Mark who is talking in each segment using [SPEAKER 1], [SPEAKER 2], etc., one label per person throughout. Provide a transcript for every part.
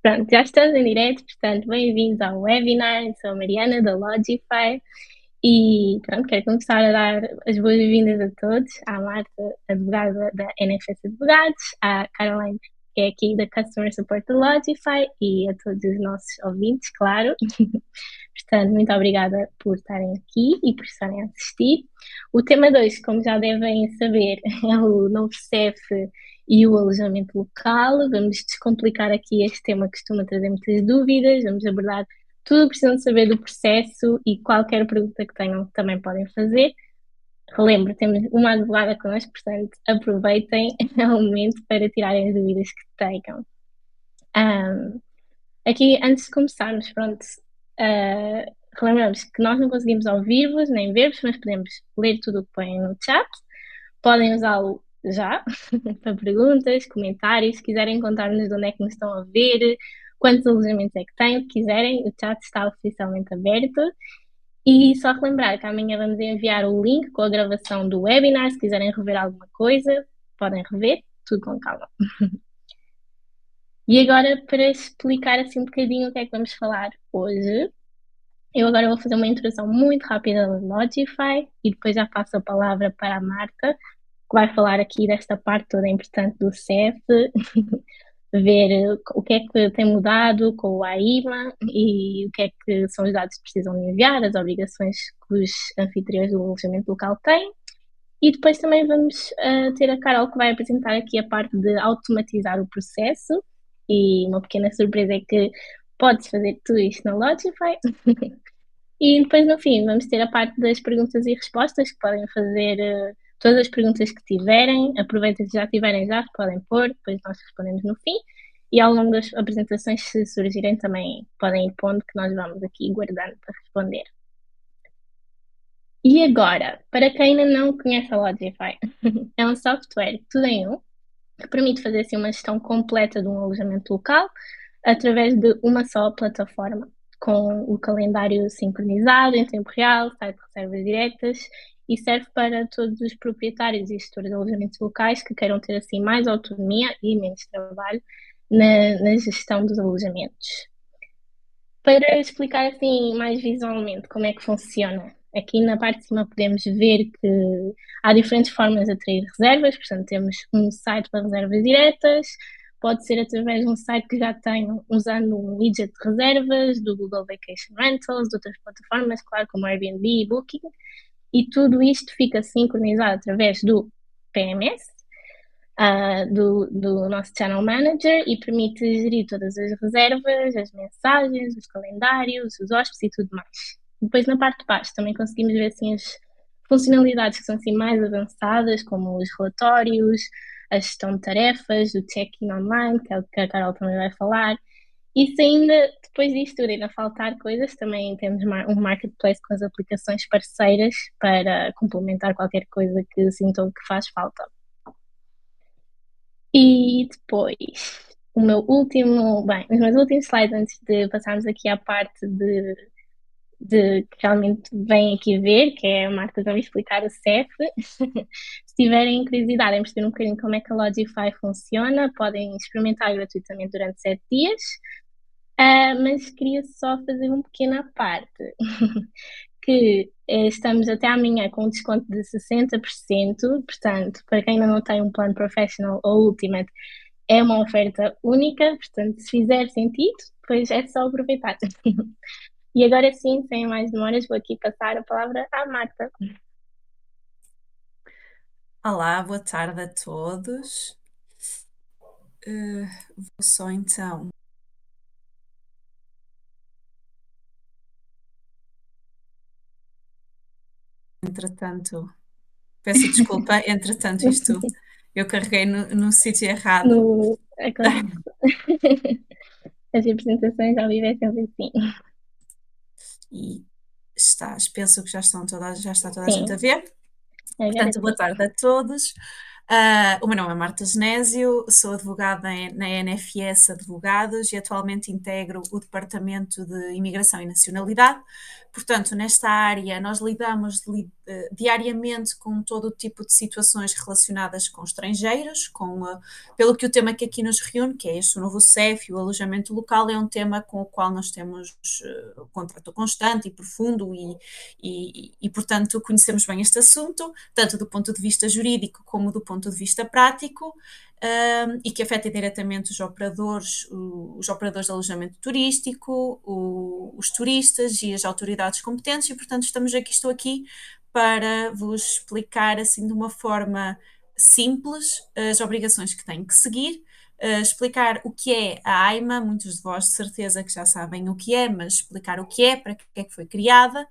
[SPEAKER 1] Pronto, já estamos em direto, portanto, bem-vindos ao webinar. Eu sou a Mariana da Logify e pronto, quero começar a dar as boas-vindas a todos, à Marta, advogada da NFS Advogados, à Caroline, que é aqui da Customer Support da Logify, e a todos os nossos ouvintes, claro. Portanto, muito obrigada por estarem aqui e por estarem a assistir. O tema 2, como já devem saber, é o novo CEF e o alojamento local. Vamos descomplicar aqui este tema que costuma trazer muitas dúvidas. Vamos abordar tudo o que precisam saber do processo e qualquer pergunta que tenham também podem fazer. Relembro, temos uma advogada connosco, portanto, aproveitem o momento para tirarem as dúvidas que tenham. Aqui, antes de começarmos, pronto, relembramos que nós não conseguimos ouvir-vos nem ver-vos, mas podemos ler tudo o que põem no chat. Podem usá-lo já para perguntas, comentários, se quiserem contar-nos de onde é que nos estão a ver, quantos alojamentos é que têm, o que quiserem, o chat está oficialmente aberto. E só relembrar que amanhã vamos enviar o link com a gravação do webinar, se quiserem rever alguma coisa, podem rever, tudo com calma. E agora, para explicar assim um bocadinho o que é que vamos falar hoje, eu agora vou fazer uma introdução muito rápida da Logify e depois já passo a palavra para a Marta, que vai falar aqui desta parte toda importante do CEF, ver o que é que tem mudado com o AIMA e o que é que são os dados que precisam de enviar, as obrigações que os anfitriões do alojamento local têm. E depois também vamos ter a Carol que vai apresentar aqui a parte de automatizar o processo. E uma pequena surpresa é que podes fazer tudo isto na Logify. E depois, no fim, vamos ter a parte das perguntas e respostas, que podem fazer todas as perguntas que tiverem. Aproveitem, se já tiverem, já podem pôr, depois nós respondemos no fim. E ao longo das apresentações, se surgirem, também podem ir pondo, que nós vamos aqui guardando para responder. E agora, para quem ainda não conhece a Logify, é um software tudo em um, que permite fazer assim, uma gestão completa de um alojamento local através de uma só plataforma, com o calendário sincronizado em tempo real, site de reservas diretas, e serve para todos os proprietários e gestores de alojamentos locais que queiram ter assim mais autonomia e menos trabalho na gestão dos alojamentos. Para explicar assim mais visualmente como é que funciona, aqui na parte de cima podemos ver que há diferentes formas de atrair reservas, portanto temos um site para reservas diretas, pode ser através de um site que já tenham usando um widget de reservas, do Google Vacation Rentals, de outras plataformas, claro, como Airbnb e Booking, e tudo isto fica sincronizado através do PMS, do nosso Channel Manager, e permite gerir todas as reservas, as mensagens, os calendários, os hóspedes e tudo mais. Depois na parte de baixo também conseguimos ver assim as funcionalidades que são assim mais avançadas, como os relatórios, a gestão de tarefas, o check-in online, que é o que a Carol também vai falar. E se ainda, depois disto tudo, ainda faltar coisas, também temos um marketplace com as aplicações parceiras para complementar qualquer coisa que sintam que faz falta. E depois, os meus últimos slides antes de passarmos aqui à parte de que realmente vem aqui ver, que é a Marta vai explicar o CEF. Se tiverem curiosidade em perceber um bocadinho como é que a Logify funciona, podem experimentar gratuitamente durante 7 dias. Mas queria só fazer uma pequena parte, que estamos até amanhã com um desconto de 60%, portanto, para quem ainda não tem um plano Professional ou Ultimate, é uma oferta única, portanto, se fizer sentido, depois é só aproveitar. E agora sim, sem mais demoras, vou aqui passar a palavra à Marta.
[SPEAKER 2] Olá, boa tarde a todos. Vou só então. Entretanto, peço desculpa, entretanto, isto eu carreguei no sítio errado.
[SPEAKER 1] Acontece. As apresentações ao vivo é sempre assim.
[SPEAKER 2] E penso que já está toda a gente a
[SPEAKER 1] Sim,
[SPEAKER 2] ver.
[SPEAKER 1] agora
[SPEAKER 2] Portanto, boa
[SPEAKER 1] sim.
[SPEAKER 2] tarde a todos. O meu nome é Marta Genésio, sou advogada na NFS Advogados e atualmente integro o Departamento de Imigração e Nacionalidade. Portanto, nesta área nós lidamos diariamente com todo o tipo de situações relacionadas com estrangeiros, pelo que o tema que aqui nos reúne, que é este o novo CEF e o alojamento local, é um tema com o qual nós temos contrato constante e profundo portanto, conhecemos bem este assunto, tanto do ponto de vista jurídico como do ponto de vista prático, e que afeta diretamente os operadores de alojamento turístico, os turistas e as autoridades competentes, e portanto estou aqui para vos explicar assim de uma forma simples as obrigações que têm que seguir, explicar o que é a AIMA. Muitos de vós de certeza que já sabem o que é, mas explicar o que é, para que é que foi criada,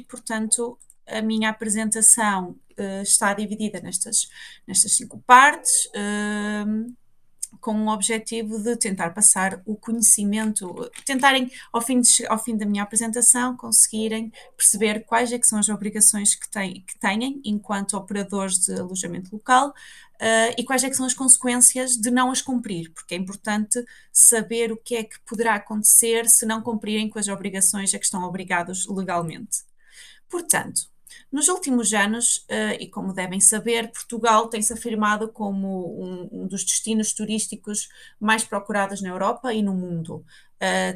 [SPEAKER 2] portanto a minha apresentação está dividida nestas 5 partes, com o objetivo de tentar passar o conhecimento, tentarem, ao fim da minha apresentação, conseguirem perceber quais é que são as obrigações que têm enquanto operadores de alojamento local, e quais é que são as consequências de não as cumprir, porque é importante saber o que é que poderá acontecer se não cumprirem com as obrigações a que estão obrigados legalmente. Portanto, nos últimos anos, e como devem saber, Portugal tem-se afirmado como um dos destinos turísticos mais procurados na Europa e no mundo.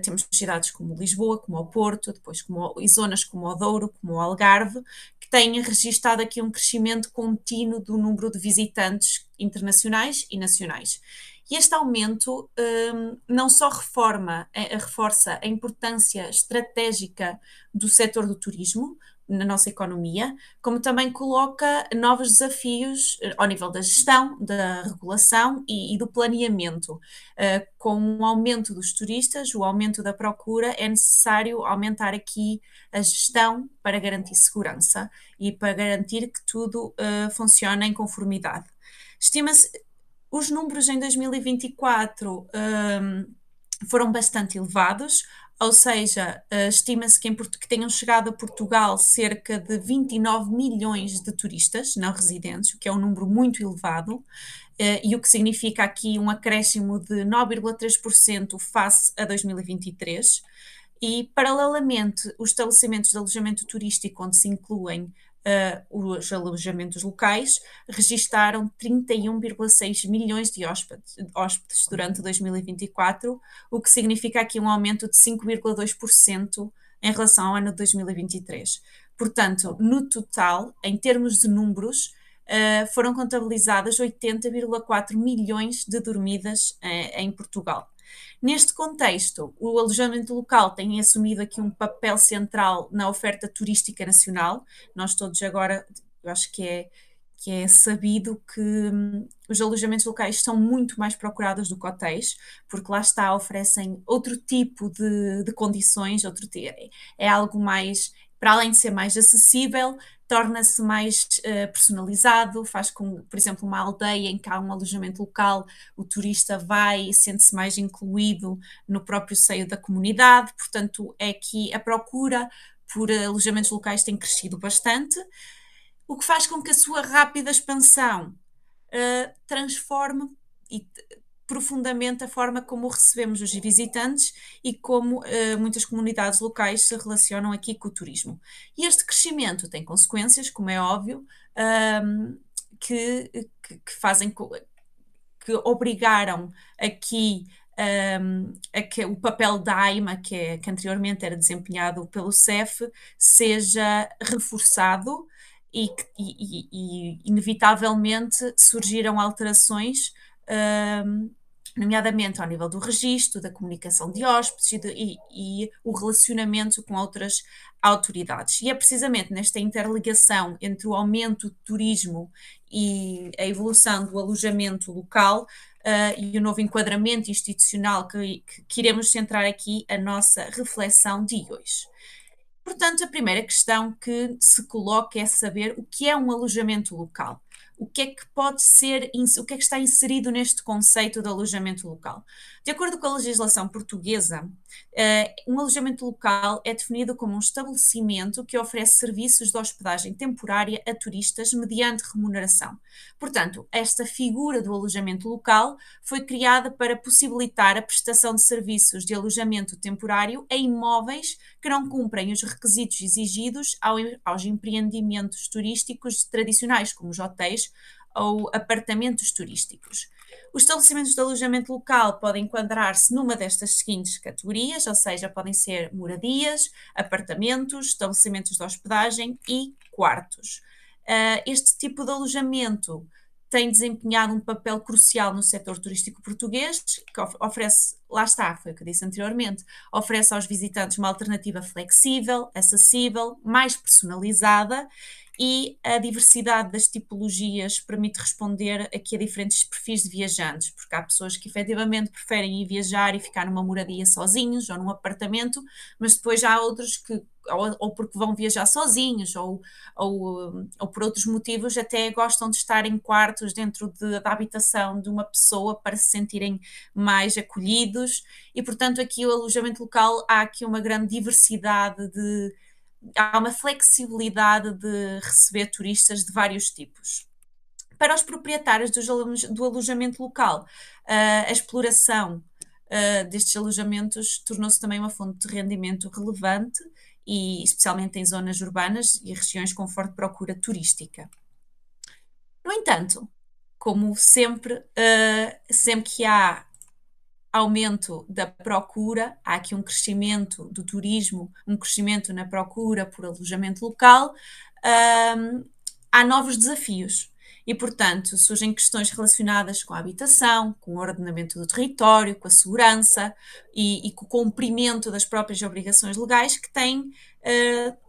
[SPEAKER 2] Temos cidades como Lisboa, como o Porto, e zonas como o Douro, como o Algarve, que têm registado aqui um crescimento contínuo do número de visitantes internacionais e nacionais. E este aumento não só reforça a importância estratégica do setor do turismo na nossa economia, como também coloca novos desafios ao nível da gestão, da regulação e do planeamento. Com o aumento dos turistas, o aumento da procura, é necessário aumentar aqui a gestão para garantir segurança e para garantir que tudo funcione em conformidade. Estima-se, os números em 2024 foram bastante elevados, ou seja, estima-se que tenham chegado a Portugal cerca de 29 milhões de turistas não residentes, o que é um número muito elevado, e o que significa aqui um acréscimo de 9,3% face a 2023. E, paralelamente, os estabelecimentos de alojamento turístico, onde se incluem os alojamentos locais, registaram 31,6 milhões de hóspedes durante 2024, o que significa aqui um aumento de 5,2% em relação ao ano de 2023. Portanto, no total, em termos de números, foram contabilizadas 80,4 milhões de dormidas em Portugal. Neste contexto, o alojamento local tem assumido aqui um papel central na oferta turística nacional. Nós todos agora, eu acho que é sabido que os alojamentos locais são muito mais procurados do que hotéis, porque lá está, oferecem outro tipo de condições, é algo mais, para além de ser mais acessível, torna-se mais personalizado, faz com, por exemplo, uma aldeia em que há um alojamento local, o turista vai e sente-se mais incluído no próprio seio da comunidade. Portanto, é que a procura por alojamentos locais tem crescido bastante, o que faz com que a sua rápida expansão transforme profundamente a forma como recebemos os visitantes e como muitas comunidades locais se relacionam aqui com o turismo. E este crescimento tem consequências, como é óbvio, que fazem, que obrigaram aqui a que o papel da AIMA, que anteriormente era desempenhado pelo CEF, seja reforçado, e inevitavelmente surgiram alterações, nomeadamente ao nível do registro, da comunicação de hóspedes e o relacionamento com outras autoridades. E é precisamente nesta interligação entre o aumento do turismo e a evolução do alojamento local, e o novo enquadramento institucional que iremos centrar aqui a nossa reflexão de hoje. Portanto, a primeira questão que se coloca é saber o que é um alojamento local. o que é que pode ser, o que é que está inserido neste conceito de alojamento local. De acordo com a legislação portuguesa, um alojamento local é definido como um estabelecimento que oferece serviços de hospedagem temporária a turistas mediante remuneração. Portanto, esta figura do alojamento local foi criada para possibilitar a prestação de serviços de alojamento temporário em imóveis que não cumprem os requisitos exigidos aos empreendimentos turísticos tradicionais, como os hotéis ou apartamentos turísticos. Os estabelecimentos de alojamento local podem enquadrar-se numa destas seguintes categorias, ou seja, podem ser moradias, apartamentos, estabelecimentos de hospedagem e quartos. Este tipo de alojamento tem desempenhado um papel crucial no setor turístico português, que oferece, lá está, foi o que eu disse anteriormente, oferece aos visitantes uma alternativa flexível, acessível, mais personalizada, e a diversidade das tipologias permite responder aqui a diferentes perfis de viajantes, porque há pessoas que efetivamente preferem ir viajar e ficar numa moradia sozinhos ou num apartamento, mas depois há outros que, ou porque vão viajar sozinhos, ou por outros motivos, até gostam de estar em quartos dentro da habitação de uma pessoa para se sentirem mais acolhidos, e portanto aqui o alojamento local há aqui uma grande diversidade há uma flexibilidade de receber turistas de vários tipos. Para os proprietários do alojamento local, a exploração destes alojamentos tornou-se também uma fonte de rendimento relevante, e especialmente em zonas urbanas e regiões com forte procura turística. No entanto, como sempre, sempre que há aumento da procura, há aqui um crescimento do turismo, um crescimento na procura por alojamento local, há novos desafios. E, portanto, surgem questões relacionadas com a habitação, com o ordenamento do território, com a segurança e com o cumprimento das próprias obrigações legais, que têm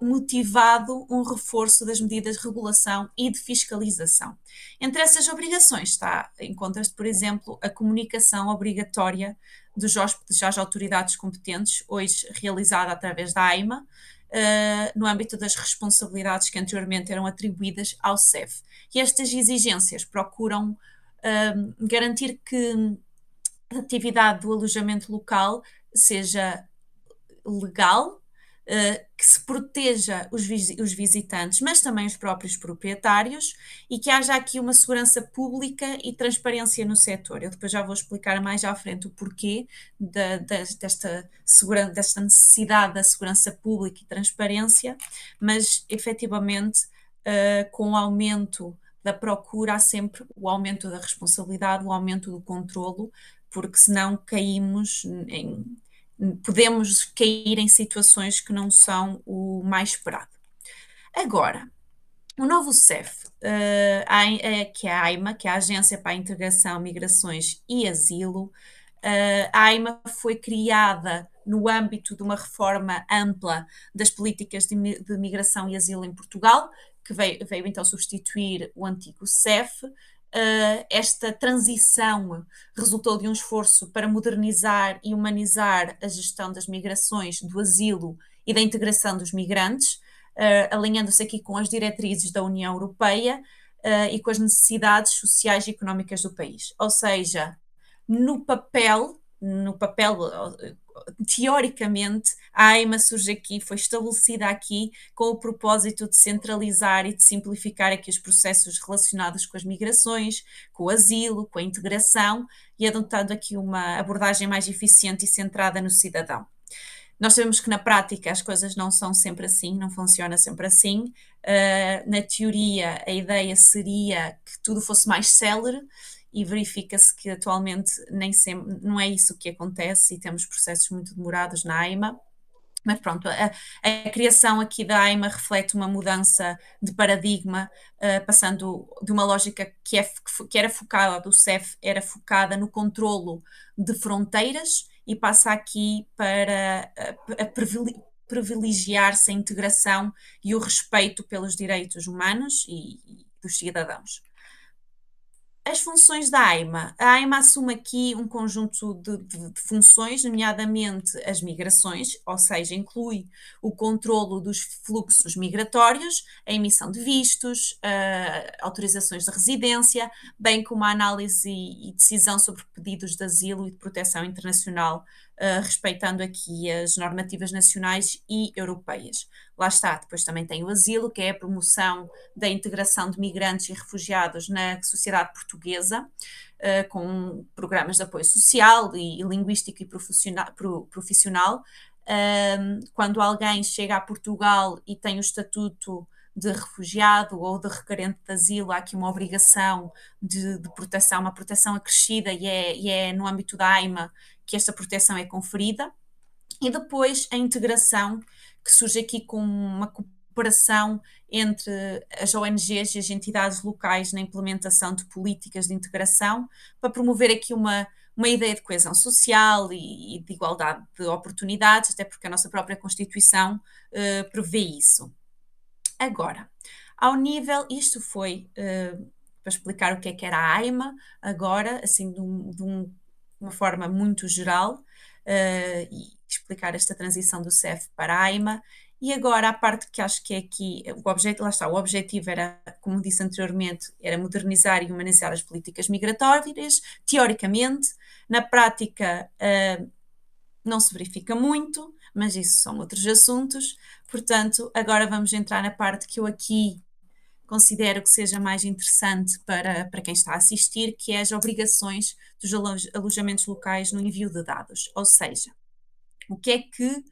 [SPEAKER 2] motivado um reforço das medidas de regulação e de fiscalização. Entre essas obrigações encontra-se, por exemplo, a comunicação obrigatória dos hóspedes às autoridades competentes, hoje realizada através da AIMA, no âmbito das responsabilidades que anteriormente eram atribuídas ao SEF. E estas exigências procuram garantir que a atividade do alojamento local seja legal, que se proteja os visitantes, mas também os próprios proprietários, e que haja aqui uma segurança pública e transparência no setor. Eu depois já vou explicar mais à frente o porquê desta necessidade da segurança pública e transparência, mas efetivamente com o aumento da procura há sempre o aumento da responsabilidade, o aumento do controlo, porque senão podemos cair em situações que não são o mais esperado. Agora, o novo CEF, que é a AIMA, que é a Agência para a Integração, Migrações e Asilo, a AIMA foi criada no âmbito de uma reforma ampla das políticas de migração e asilo em Portugal, que veio então substituir o antigo CEF. Esta transição resultou de um esforço para modernizar e humanizar a gestão das migrações, do asilo e da integração dos migrantes, alinhando-se aqui com as diretrizes da União Europeia e com as necessidades sociais e económicas do país. Ou seja, no papel, teoricamente, a AIMA surge aqui, foi estabelecida aqui com o propósito de centralizar e de simplificar aqui os processos relacionados com as migrações, com o asilo, com a integração, e adotando aqui uma abordagem mais eficiente e centrada no cidadão. Nós sabemos que na prática as coisas não são sempre assim, não funciona sempre assim. Na teoria, a ideia seria que tudo fosse mais célere, e verifica-se que atualmente nem sempre, não é isso que acontece, e temos processos muito demorados na AIMA. Mas pronto, a criação aqui da AIMA reflete uma mudança de paradigma, passando de uma lógica que era focada, do CEF, era focada no controlo de fronteiras, e passa aqui para privilegiar-se a integração e o respeito pelos direitos humanos e dos cidadãos. As funções da AIMA. A AIMA assume aqui um conjunto de funções, nomeadamente as migrações, ou seja, inclui o controlo dos fluxos migratórios, a emissão de vistos, autorizações de residência, bem como a análise e decisão sobre pedidos de asilo e de proteção internacional, respeitando aqui as normativas nacionais e europeias. Lá está, depois também tem o asilo, que é a promoção da integração de migrantes e refugiados na sociedade portuguesa, com programas de apoio social e linguístico e profissional. Quando alguém chega a Portugal e tem o estatuto de refugiado ou de requerente de asilo, há aqui uma obrigação de proteção, uma proteção acrescida, e é no âmbito da AIMA que esta proteção é conferida. E depois a integração, que surge aqui com uma cooperação entre as ONGs e as entidades locais na implementação de políticas de integração, para promover aqui uma ideia de coesão social e de igualdade de oportunidades, até porque a nossa própria Constituição prevê isso. Agora, ao nível, isto foi para explicar o que era a AIMA, agora, assim, uma forma muito geral, e explicar esta transição do CEF para a AIMA. E agora a parte que acho que é aqui, lá está, o objetivo era, como disse anteriormente, era modernizar e humanizar as políticas migratórias, teoricamente. Na prática, não se verifica muito, mas isso são outros assuntos. Portanto, agora vamos entrar na parte que eu aqui considero que seja mais interessante para quem está a assistir, que é as obrigações dos alojamentos locais no envio de dados. Ou seja, o que é que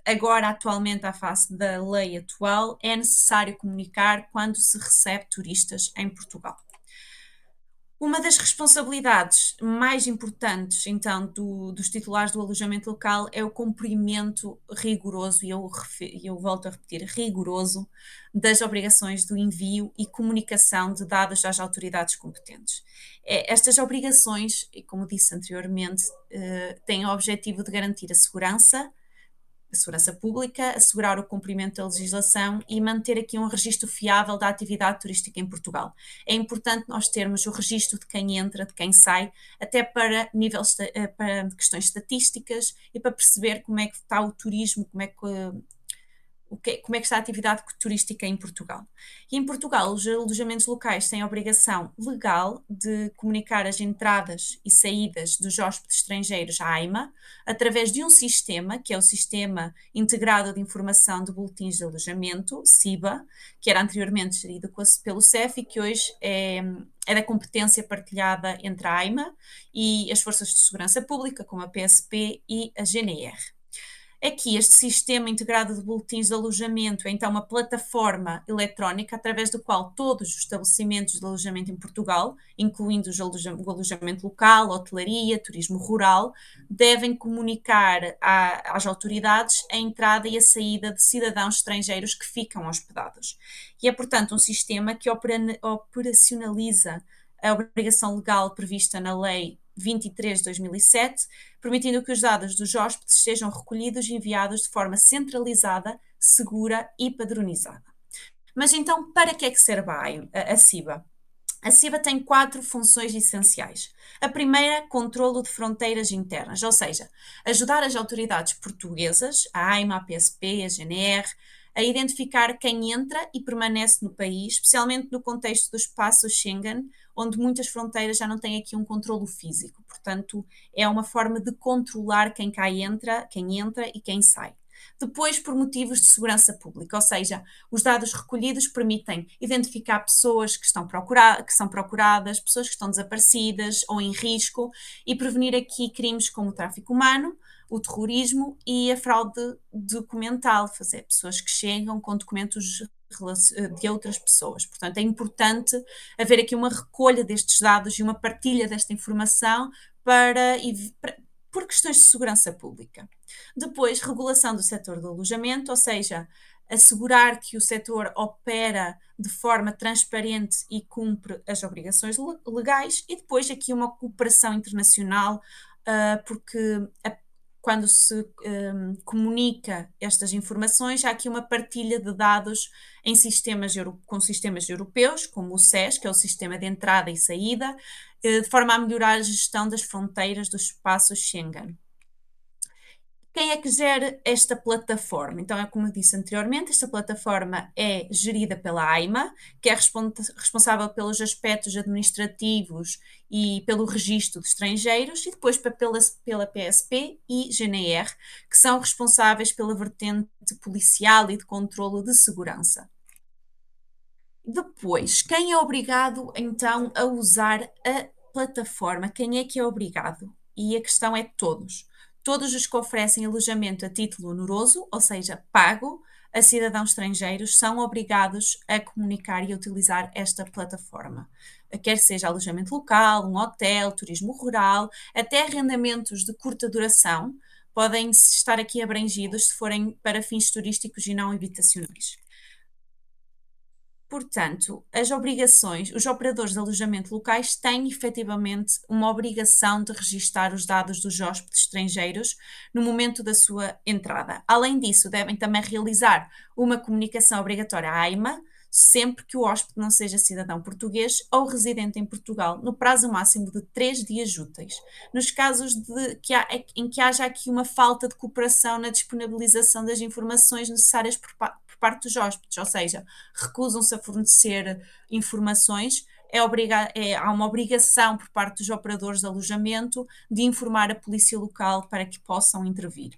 [SPEAKER 2] agora, atualmente, à face da lei atual, é necessário comunicar quando se recebe turistas em Portugal? Uma das responsabilidades mais importantes, então, dos titulares do alojamento local é o cumprimento rigoroso, e eu volto a repetir, rigoroso, das obrigações do envio e comunicação de dados às autoridades competentes. Estas obrigações, e como disse anteriormente, têm o objetivo de garantir a segurança pública, assegurar o cumprimento da legislação e manter aqui um registro fiável da atividade turística em Portugal. É importante nós termos o registro de quem entra, de quem sai, até para para questões estatísticas e para perceber como é que está o turismo, como é que está a atividade turística em Portugal. E em Portugal, os alojamentos locais têm a obrigação legal de comunicar as entradas e saídas dos hóspedes estrangeiros à AIMA, através de um sistema, que é o Sistema Integrado de Informação de Boletins de Alojamento, SIBA, que era anteriormente gerido pelo CEF e que hoje é da competência partilhada entre a AIMA e as Forças de Segurança Pública, como a PSP e a GNR. Aqui, este sistema integrado de boletins de alojamento é então uma plataforma eletrónica através do qual todos os estabelecimentos de alojamento em Portugal, incluindo o alojamento local, hotelaria, turismo rural, devem comunicar às autoridades a entrada e a saída de cidadãos estrangeiros que ficam hospedados. E é, portanto, um sistema que operacionaliza a obrigação legal prevista na Lei 23 de 2007, permitindo que os dados dos hóspedes sejam recolhidos e enviados de forma centralizada, segura e padronizada. Mas então, para que é que serve a SIBA? A SIBA tem 4 funções essenciais. A primeira, controlo de fronteiras internas, ou seja, ajudar as autoridades portuguesas, a AIMA, a PSP, a GNR, a identificar quem entra e permanece no país, especialmente no contexto do espaço Schengen, onde muitas fronteiras já não têm aqui um controlo físico. Portanto, é uma forma de controlar quem cá entra, quem entra e quem sai. Depois, por motivos de segurança pública, ou seja, os dados recolhidos permitem identificar pessoas que são procuradas, pessoas que estão desaparecidas ou em risco, e prevenir aqui crimes como o tráfico humano, o terrorismo e a fraude documental, fazer pessoas que chegam com documentos de outras pessoas. Portanto, é importante haver aqui uma recolha destes dados e uma partilha desta informação por questões de segurança pública. Depois, regulação do setor do alojamento, ou seja, assegurar que o setor opera de forma transparente e cumpre as obrigações legais. E depois aqui uma cooperação internacional, porque quando se comunica estas informações, há aqui uma partilha de dados em com sistemas europeus, como o SES, que é o Sistema de Entrada e Saída, de forma a melhorar a gestão das fronteiras do espaço Schengen. Quem é que gera esta plataforma? Então, é como eu disse anteriormente, esta plataforma é gerida pela AIMA, que é responsável pelos aspectos administrativos e pelo registro de estrangeiros, e depois pela PSP e GNR, que são responsáveis pela vertente policial e de controlo de segurança. Depois, quem é obrigado então a usar a plataforma? Quem é que é obrigado? E a questão é todos. Todos os que oferecem alojamento a título oneroso, ou seja, pago, a cidadãos estrangeiros, são obrigados a comunicar e a utilizar esta plataforma. Quer seja alojamento local, um hotel, turismo rural, até arrendamentos de curta duração, podem estar aqui abrangidos se forem para fins turísticos e não habitacionais. Portanto, os operadores de alojamento locais têm efetivamente uma obrigação de registar os dados dos hóspedes estrangeiros no momento da sua entrada. Além disso, devem também realizar uma comunicação obrigatória à AIMA, sempre que o hóspede não seja cidadão português ou residente em Portugal, no prazo máximo de 3 dias úteis. Nos casos em que haja aqui uma falta de cooperação na disponibilização das informações necessárias por parte dos hóspedes, ou seja, recusam-se a fornecer informações, há uma obrigação por parte dos operadores de alojamento de informar a polícia local para que possam intervir.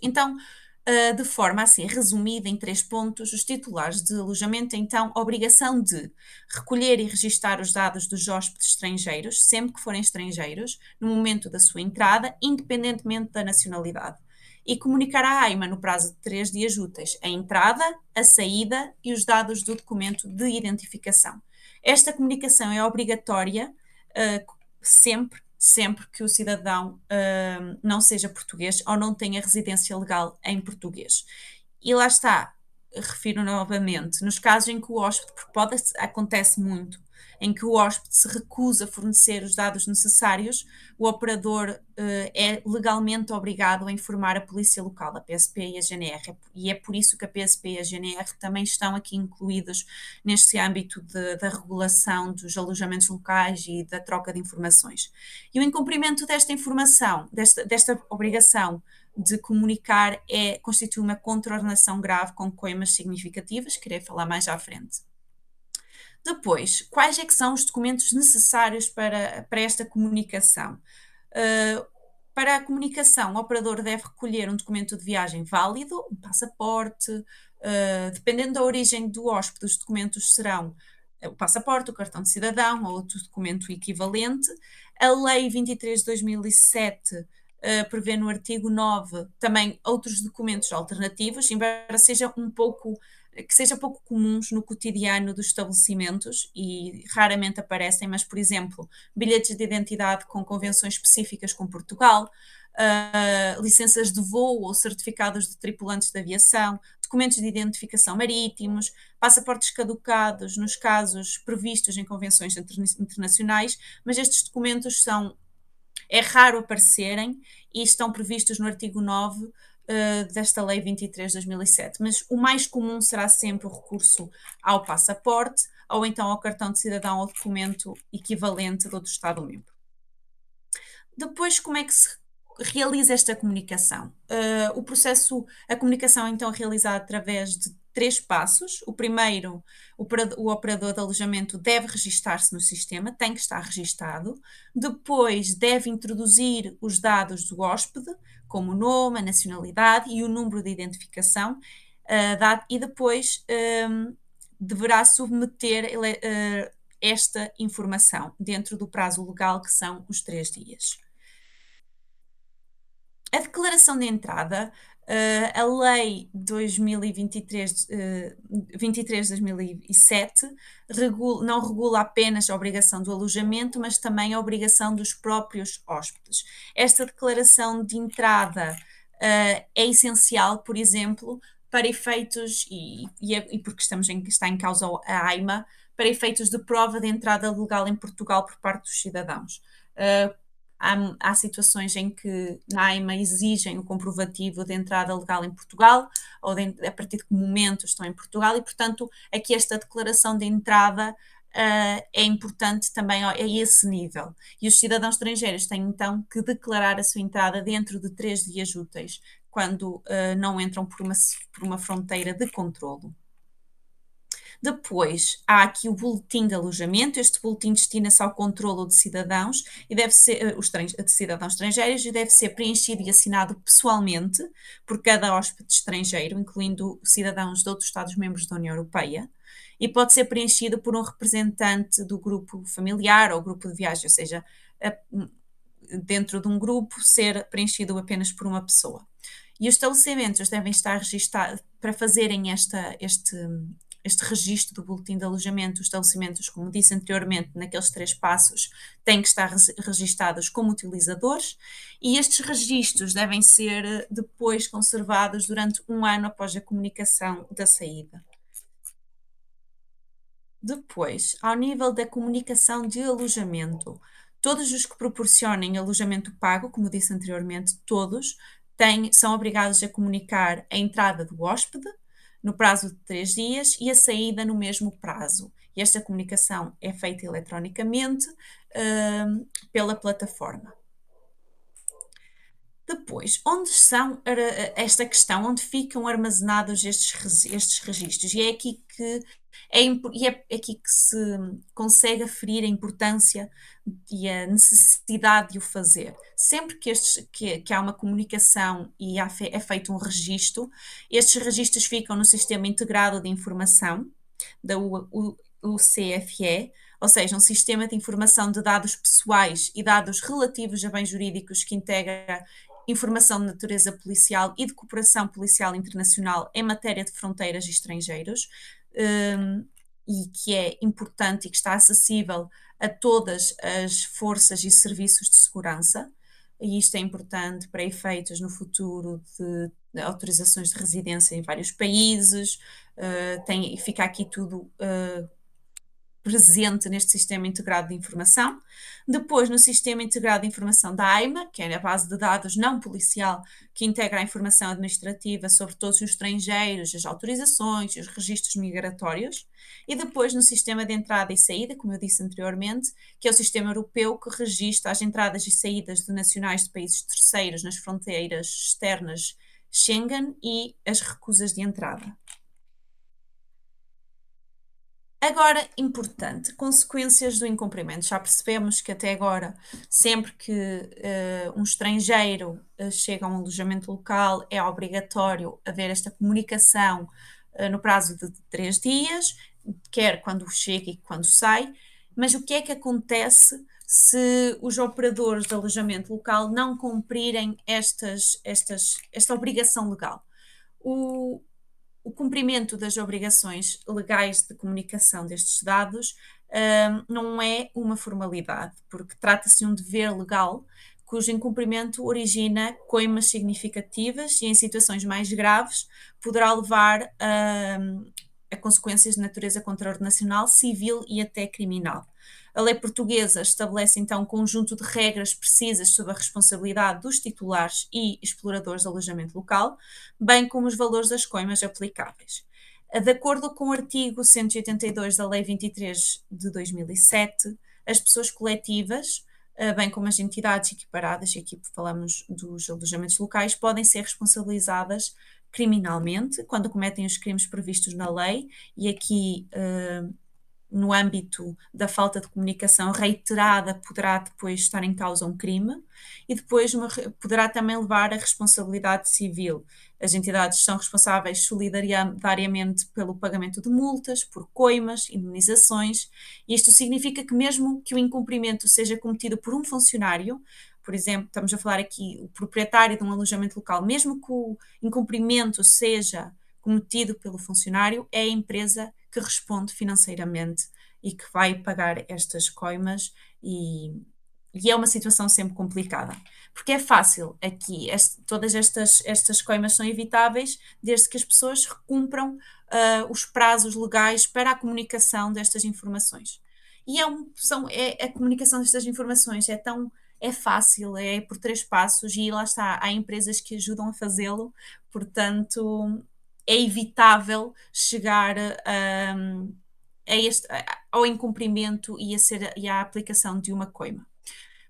[SPEAKER 2] Então, de forma assim resumida em 3 pontos, os titulares de alojamento têm então a obrigação de recolher e registar os dados dos hóspedes estrangeiros, sempre que forem estrangeiros, no momento da sua entrada, independentemente da nacionalidade, e comunicar à AIMA no prazo de 3 dias úteis a entrada, a saída e os dados do documento de identificação. Esta comunicação é obrigatória sempre que o cidadão não seja português ou não tenha residência legal em português. E lá está, refiro novamente, nos casos em que o hóspede, porque acontece muito, em que o hóspede se recusa a fornecer os dados necessários, o operador é legalmente obrigado a informar a polícia local, a PSP e a GNR, e é por isso que a PSP e a GNR também estão aqui incluídos neste âmbito da regulação dos alojamentos locais e da troca de informações. E o incumprimento desta informação, desta obrigação de comunicar, constitui uma contraordenação grave com coimas significativas, que irei falar mais à frente. Depois, quais é que são os documentos necessários para esta comunicação? Para a comunicação, o operador deve recolher um documento de viagem válido, um passaporte, dependendo da origem do hóspede, os documentos serão o passaporte, o cartão de cidadão ou outro documento equivalente. A Lei 23 de 2007 prevê no artigo 9 também outros documentos alternativos, embora seja pouco comuns no cotidiano dos estabelecimentos e raramente aparecem, mas, por exemplo, bilhetes de identidade com convenções específicas com Portugal, licenças de voo ou certificados de tripulantes de aviação, documentos de identificação marítimos, passaportes caducados nos casos previstos em convenções internacionais, mas estes documentos é raro aparecerem e estão previstos no artigo 9 desta Lei 23 de 2007, mas o mais comum será sempre o recurso ao passaporte ou então ao cartão de cidadão ou documento equivalente de outro Estado-membro. Depois, como é que se realiza esta comunicação? A comunicação é então realizada através de 3 passos. O primeiro, o operador de alojamento deve registar-se no sistema, tem que estar registado. Depois, deve introduzir os dados do hóspede, como o nome, a nacionalidade e o número de identificação, e depois deverá submeter esta informação dentro do prazo legal, que são os 3 dias. A declaração de entrada, a Lei 23 de 2007 não regula apenas a obrigação do alojamento, mas também a obrigação dos próprios hóspedes. Esta declaração de entrada é essencial, por exemplo, para efeitos, e porque está em causa a AIMA, para efeitos de prova de entrada legal em Portugal por parte dos cidadãos. há situações em que na AIMA exigem o comprovativo de entrada legal em Portugal, ou a partir de que momento estão em Portugal, e, portanto, aqui esta declaração de entrada é importante também a esse nível. E os cidadãos estrangeiros têm, então, que declarar a sua entrada dentro de 3 dias úteis, quando não entram por uma fronteira de controlo. Depois, há aqui o boletim de alojamento. Este boletim destina-se ao controlo de cidadãos e deve ser, de cidadãos estrangeiros, e deve ser preenchido e assinado pessoalmente por cada hóspede estrangeiro, incluindo cidadãos de outros Estados-membros da União Europeia, e pode ser preenchido por um representante do grupo familiar ou grupo de viagem, ou seja, dentro de um grupo, ser preenchido apenas por uma pessoa. E os estabelecimentos devem estar registados para fazerem este registro do boletim de alojamento. Os estabelecimentos, como disse anteriormente, naqueles 3 passos, têm que estar registados como utilizadores, e estes registros devem ser depois conservados durante 1 ano após a comunicação da saída. Depois, ao nível da comunicação de alojamento, todos os que proporcionem alojamento pago, como disse anteriormente, todos são obrigados a comunicar a entrada do hóspede no prazo de 3 dias e a saída no mesmo prazo. E esta comunicação é feita eletronicamente pela plataforma. Depois, onde são esta questão, onde ficam armazenados estes registros? E é aqui que aqui que se consegue aferir a importância e a necessidade de o fazer. Sempre que há uma comunicação e é feito um registro, estes registros ficam no Sistema Integrado de Informação, da UCFE, ou seja, um sistema de informação de dados pessoais e dados relativos a bens jurídicos que integra informação de natureza policial e de cooperação policial internacional em matéria de fronteiras e estrangeiros, e que é importante e que está acessível a todas as forças e serviços de segurança. E isto é importante para efeitos no futuro de autorizações de residência em vários países. Fica aqui tudo presente neste Sistema Integrado de Informação. Depois, no Sistema Integrado de Informação da AIMA, que é a base de dados não policial que integra a informação administrativa sobre todos os estrangeiros, as autorizações e os registros migratórios. E depois no Sistema de Entrada e Saída, como eu disse anteriormente, que é o Sistema Europeu que registra as entradas e saídas de nacionais de países terceiros nas fronteiras externas Schengen e as recusas de entrada. Agora, importante, consequências do incumprimento. Já percebemos que até agora, sempre que um estrangeiro chega a um alojamento local, é obrigatório haver esta comunicação no prazo de 3 dias, quer quando chega e quando sai. Mas o que é que acontece se os operadores de alojamento local não cumprirem esta obrigação legal? O cumprimento das obrigações legais de comunicação destes dados não é uma formalidade, porque trata-se de um dever legal cujo incumprimento origina coimas significativas e, em situações mais graves, poderá levar a consequências de natureza contraordenacional, civil e até criminal. A lei portuguesa estabelece, então, um conjunto de regras precisas sobre a responsabilidade dos titulares e exploradores de alojamento local, bem como os valores das coimas aplicáveis. De acordo com o artigo 182 da Lei 23 de 2007, as pessoas coletivas, bem como as entidades equiparadas, e aqui falamos dos alojamentos locais, podem ser responsabilizadas criminalmente quando cometem os crimes previstos na lei, e aqui no âmbito da falta de comunicação reiterada poderá depois estar em causa um crime, e depois poderá também levar à responsabilidade civil. As entidades são responsáveis solidariamente pelo pagamento de multas, por coimas, indemnizações, e isto significa que mesmo que o incumprimento seja cometido por um funcionário, por exemplo, estamos a falar aqui o proprietário de um alojamento local, mesmo que o incumprimento seja cometido pelo funcionário, é a empresa que responde financeiramente e que vai pagar estas coimas, e é uma situação sempre complicada, porque é fácil aqui, todas estas coimas são evitáveis desde que as pessoas cumpram os prazos legais para a comunicação destas informações. E a comunicação destas informações é tão é fácil, é por 3 passos e lá está, há empresas que ajudam a fazê-lo, portanto é evitável chegar ao incumprimento e à aplicação de uma coima.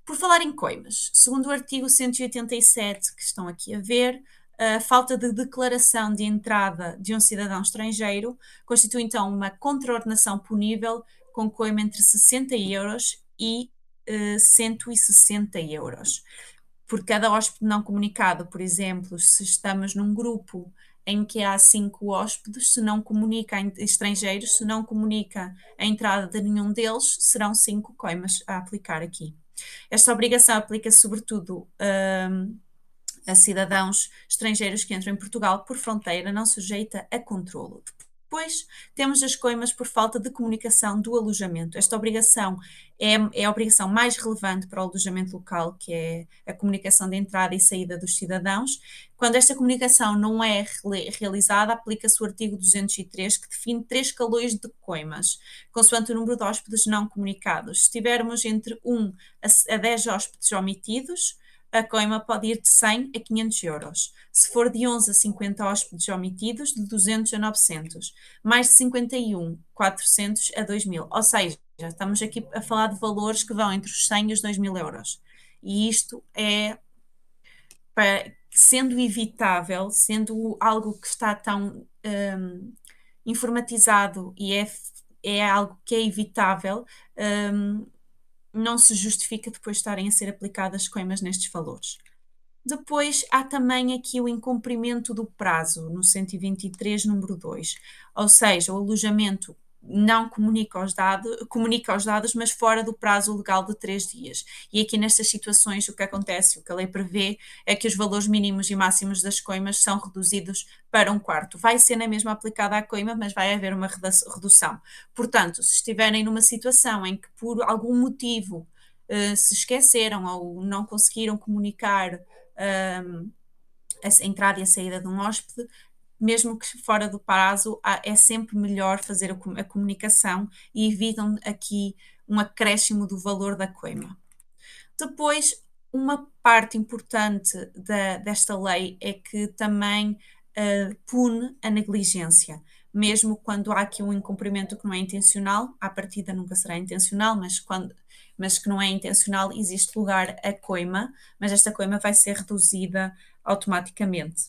[SPEAKER 2] Por falar em coimas, segundo o artigo 187 que estão aqui a ver, a falta de declaração de entrada de um cidadão estrangeiro constitui então uma contraordenação punível com coima entre 60 euros e 160 euros. Por cada hóspede não comunicado, por exemplo, se estamos num grupo em que há 5 hóspedes, se não comunica a estrangeiros, se não comunica a entrada de nenhum deles, serão 5 coimas a aplicar aqui. Esta obrigação aplica-se sobretudo a cidadãos estrangeiros que entram em Portugal por fronteira não sujeita a controlo. Depois temos as coimas por falta de comunicação do alojamento. Esta obrigação é a obrigação mais relevante para o alojamento local, que é a comunicação de entrada e saída dos cidadãos. Quando esta comunicação não é realizada, aplica-se o artigo 203, que define 3 escalões de coimas, consoante o número de hóspedes não comunicados. Se tivermos entre 1 a 10 hóspedes omitidos, a coima pode ir de 100 a 500 euros. Se for de 11 a 50 hóspedes omitidos, de 200 a 900. Mais de 51, 400 a 2.000. Ou seja, estamos aqui a falar de valores que vão entre os 100 e os 2.000 euros. E isto é, sendo evitável, sendo algo que está tão informatizado e é algo que é evitável, não se justifica depois estarem a ser aplicadas coimas nestes valores. Depois há também aqui o incumprimento do prazo, no 123, número 2, ou seja, o alojamento não comunica os dados, mas fora do prazo legal de 3 dias. E aqui nestas situações o que acontece, o que a lei prevê, é que os valores mínimos e máximos das coimas são reduzidos para 1/4. Vai ser na mesma aplicada à coima, mas vai haver uma redução. Portanto, se estiverem numa situação em que por algum motivo se esqueceram ou não conseguiram comunicar a entrada e a saída de um hóspede, mesmo que fora do prazo, é sempre melhor fazer a comunicação e evitam aqui um acréscimo do valor da coima. Depois, uma parte importante desta lei é que também pune a negligência, mesmo quando há aqui um incumprimento que não é intencional, à partida nunca será intencional, mas que não é intencional, existe lugar a coima, mas esta coima vai ser reduzida automaticamente.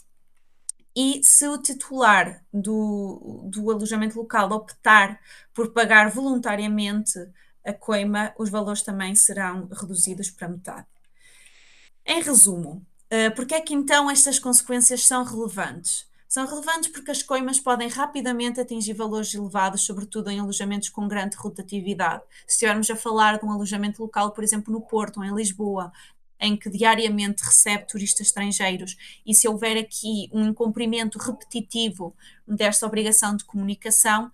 [SPEAKER 2] E se o titular do alojamento local optar por pagar voluntariamente a coima, os valores também serão reduzidos para metade. Em resumo, porque é que então estas consequências são relevantes? São relevantes porque as coimas podem rapidamente atingir valores elevados, sobretudo em alojamentos com grande rotatividade. Se estivermos a falar de um alojamento local, por exemplo, no Porto ou em Lisboa, em que diariamente recebe turistas estrangeiros, e se houver aqui um incumprimento repetitivo desta obrigação de comunicação,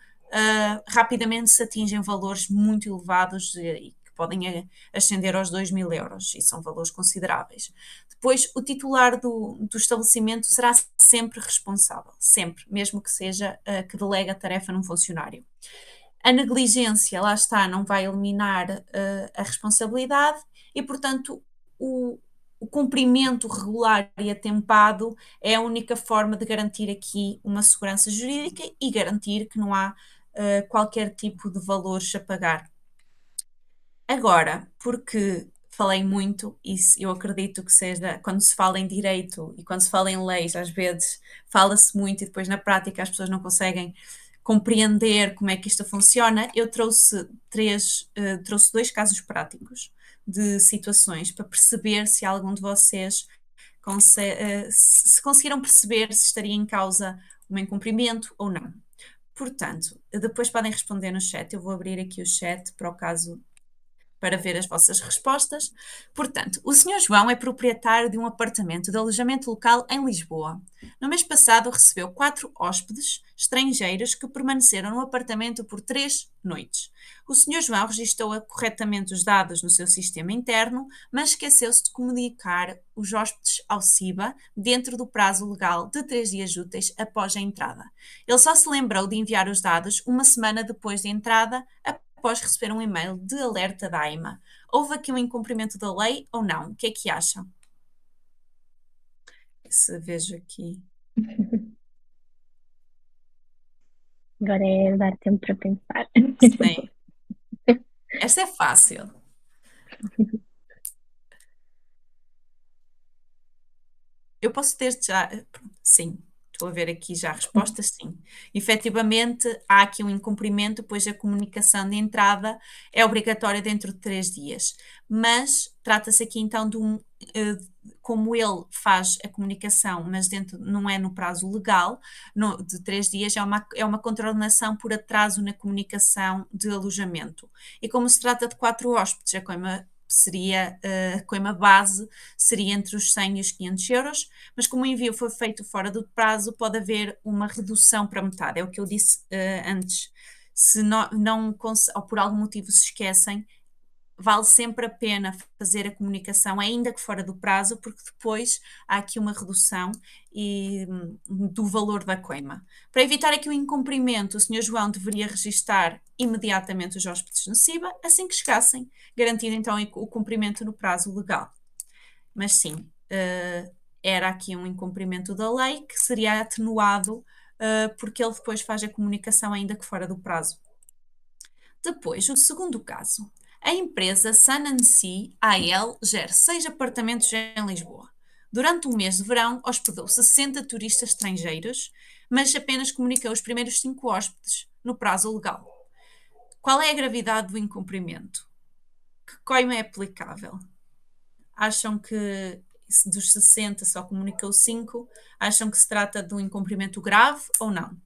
[SPEAKER 2] rapidamente se atingem valores muito elevados e que podem ascender aos 2.000 euros, e são valores consideráveis. Depois, o titular do estabelecimento será sempre responsável, sempre, mesmo que seja que delegue a tarefa num funcionário. A negligência, lá está, não vai eliminar a responsabilidade e, portanto, o cumprimento regular e atempado é a única forma de garantir aqui uma segurança jurídica e garantir que não há qualquer tipo de valores a pagar. Agora, porque falei muito, e eu acredito que seja, quando se fala em direito e quando se fala em leis, às vezes fala-se muito e depois na prática as pessoas não conseguem compreender como é que isto funciona, eu trouxe 2 casos práticos de situações para perceber se algum de vocês se conseguiram perceber se estaria em causa um incumprimento ou não. Portanto, depois podem responder no chat, eu vou abrir aqui o chat para o caso para ver as vossas respostas. Portanto, o Sr. João é proprietário de um apartamento de alojamento local em Lisboa. No mês passado recebeu 4 hóspedes estrangeiros que permaneceram no apartamento por 3 noites. O Sr. João registou corretamente os dados no seu sistema interno, mas esqueceu-se de comunicar os hóspedes ao SIBA dentro do prazo legal de 3 dias úteis após a entrada. Ele só se lembrou de enviar os dados uma semana depois da entrada, após receber um e-mail de alerta da AIMA. Houve aqui um incumprimento da lei ou não? O que é que acham? Se vejo aqui.
[SPEAKER 1] Agora é dar tempo para pensar.
[SPEAKER 2] Sim. Esta é fácil. Eu posso ter já. Sim, estou a ver aqui já a resposta, sim. Efetivamente, há aqui um incumprimento, pois a comunicação de entrada é obrigatória dentro de 3 dias. Mas trata-se aqui então de um. Como ele faz a comunicação, mas dentro, não é no prazo legal, de 3 dias, é uma contraordenação por atraso na comunicação de alojamento. E como se trata de 4 hóspedes, a coima base seria entre os 100 e os 500 euros, mas como o envio foi feito fora do prazo, pode haver uma redução para metade. É o que eu disse antes. Se não, ou por algum motivo se esquecem, vale sempre a pena fazer a comunicação, ainda que fora do prazo, porque depois há aqui uma redução do valor da coima. Para evitar aqui o incumprimento, o Sr. João deveria registar imediatamente os hóspedes no SIBA, assim que chegassem, garantindo então o cumprimento no prazo legal. Mas sim, era aqui um incumprimento da lei que seria atenuado porque ele depois faz a comunicação ainda que fora do prazo. Depois, o segundo caso. A empresa Sun'n'Sea AL gera 6 apartamentos em Lisboa. Durante o mês de verão, hospedou 60 turistas estrangeiros, mas apenas comunicou os primeiros 5 hóspedes no prazo legal. Qual é a gravidade do incumprimento? Que coima é aplicável? Acham que dos 60 só comunicou 5? Acham que se trata de um incumprimento grave ou não?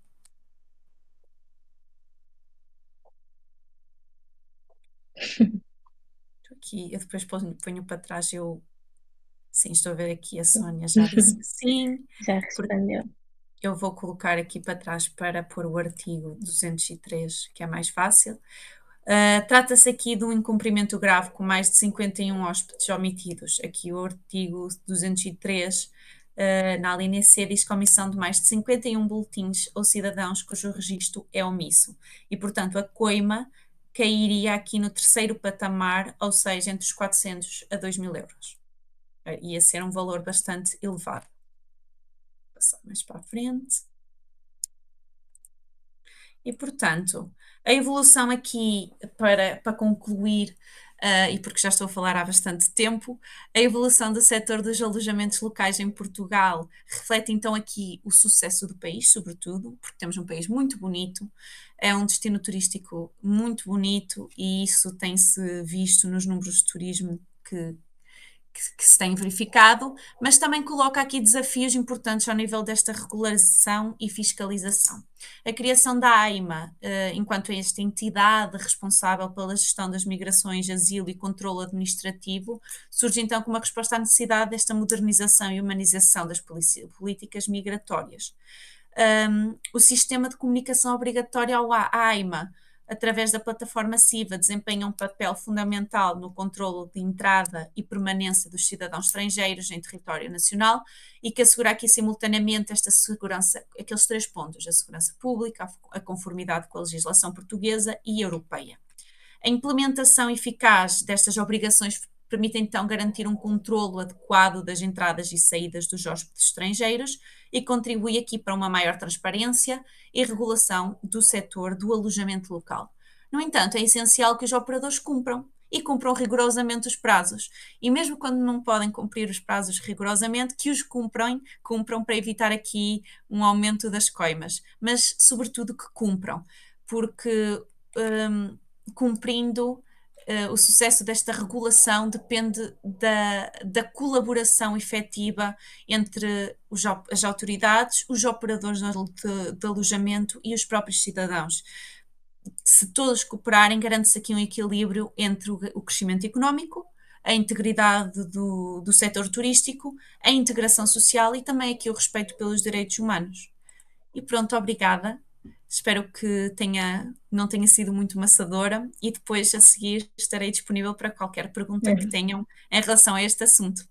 [SPEAKER 2] Aqui, eu depois ponho para trás, sim, estou a ver aqui, a Sónia já disse que sim,
[SPEAKER 1] Já
[SPEAKER 2] porque
[SPEAKER 1] respondeu.
[SPEAKER 2] eu vou colocar aqui para trás para pôr o artigo 203, que é mais fácil. Trata-se aqui de um incumprimento grave com mais de 51 hóspedes omitidos. Aqui o artigo 203, na alínea C, diz que a omissão de mais de 51 boletins ou cidadãos cujo registro é omisso. E, portanto, a coima cairia aqui no terceiro patamar, ou seja, entre os 400 a 2.000 euros. Ia ser um valor bastante elevado. Vou passar mais para a frente. E, portanto, a evolução aqui, para concluir, e porque já estou a falar há bastante tempo, a evolução do setor dos alojamentos locais em Portugal reflete então aqui o sucesso do país, sobretudo, porque temos um país muito bonito, é um destino turístico muito bonito e isso tem-se visto nos números de turismo que se têm verificado, mas também coloca aqui desafios importantes ao nível desta regulação e fiscalização. A criação da AIMA, enquanto esta entidade responsável pela gestão das migrações, asilo e controle administrativo, surge então como uma resposta à necessidade desta modernização e humanização das políticas migratórias. O sistema de comunicação obrigatória à AIMA, através da plataforma SIVA, desempenha um papel fundamental no controlo de entrada e permanência dos cidadãos estrangeiros em território nacional e que assegura aqui simultaneamente esta segurança, aqueles 3 pontos, a segurança pública, a conformidade com a legislação portuguesa e europeia. A implementação eficaz destas obrigações permite então garantir um controlo adequado das entradas e saídas dos hóspedes estrangeiros e contribui aqui para uma maior transparência e regulação do setor do alojamento local. No entanto, é essencial que os operadores cumpram e cumpram rigorosamente os prazos. E mesmo quando não podem cumprir os prazos rigorosamente, que os cumpram para evitar aqui um aumento das coimas. Mas, sobretudo, que cumpram, porque cumprindo, o sucesso desta regulação depende da colaboração efetiva entre as autoridades, os operadores de alojamento e os próprios cidadãos. Se todos cooperarem, garante-se aqui um equilíbrio entre o crescimento económico, a integridade do setor turístico, a integração social e também aqui o respeito pelos direitos humanos. E pronto, obrigada. Espero que não tenha sido muito maçadora e depois a seguir estarei disponível para qualquer pergunta que tenham em relação a este assunto.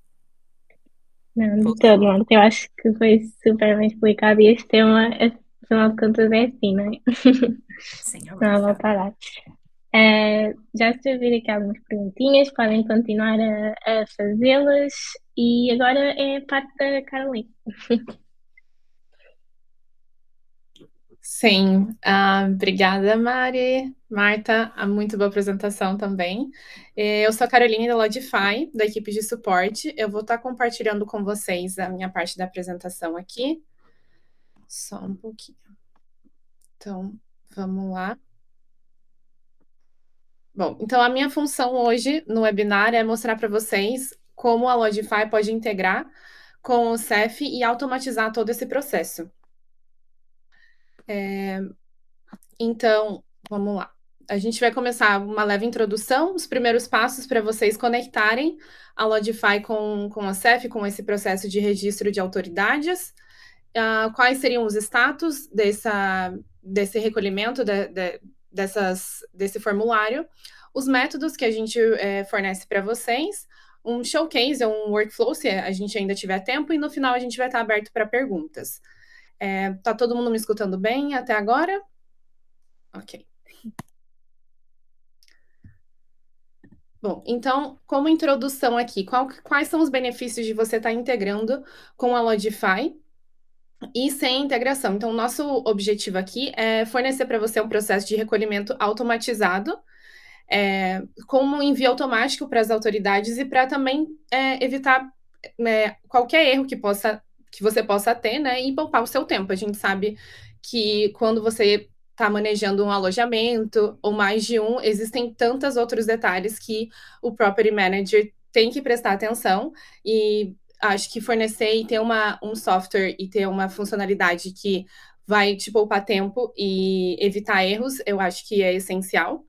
[SPEAKER 1] Não, de todo, Marta. Eu acho que foi super bem explicado e este tema, afinal de contas, é assim, não é?
[SPEAKER 2] Sim,
[SPEAKER 1] Não há
[SPEAKER 2] obrigada.
[SPEAKER 1] volta a dar. Já escrevi aqui algumas perguntinhas, podem continuar a fazê-las. E agora é a parte da Caroline.
[SPEAKER 3] Sim, obrigada, Mari. Marta, a muito boa apresentação também. Eu sou a Caroline da Lodify, da equipe de suporte. Eu vou estar compartilhando com vocês a minha parte da apresentação aqui. Só um pouquinho. Então, vamos lá. Bom, então a minha função hoje no webinar é mostrar para vocês como a Lodify pode integrar com o CEF e automatizar todo esse processo. Então, vamos lá. A gente vai começar uma leve introdução, os primeiros passos para vocês conectarem a Lodify com a CEF, com esse processo de registro de autoridades. Quais seriam os status desse recolhimento, desse formulário, os métodos que a gente fornece para vocês, um showcase, um workflow, se a gente ainda tiver tempo, e no final a gente vai estar aberto para perguntas. Tá todo mundo me escutando bem até agora? Ok. Bom, então, como introdução aqui, quais são os benefícios de você estar integrando com a Lodify e sem integração? Então, nosso objetivo aqui é fornecer para você um processo de recolhimento automatizado, como envio automático para as autoridades e para também evitar qualquer erro que você possa ter, né, e poupar o seu tempo. A gente sabe que quando você está manejando um alojamento ou mais de um, existem tantos outros detalhes que o Property Manager tem que prestar atenção, e acho que fornecer e ter um software e ter uma funcionalidade que vai te poupar tempo e evitar erros, eu acho que é essencial.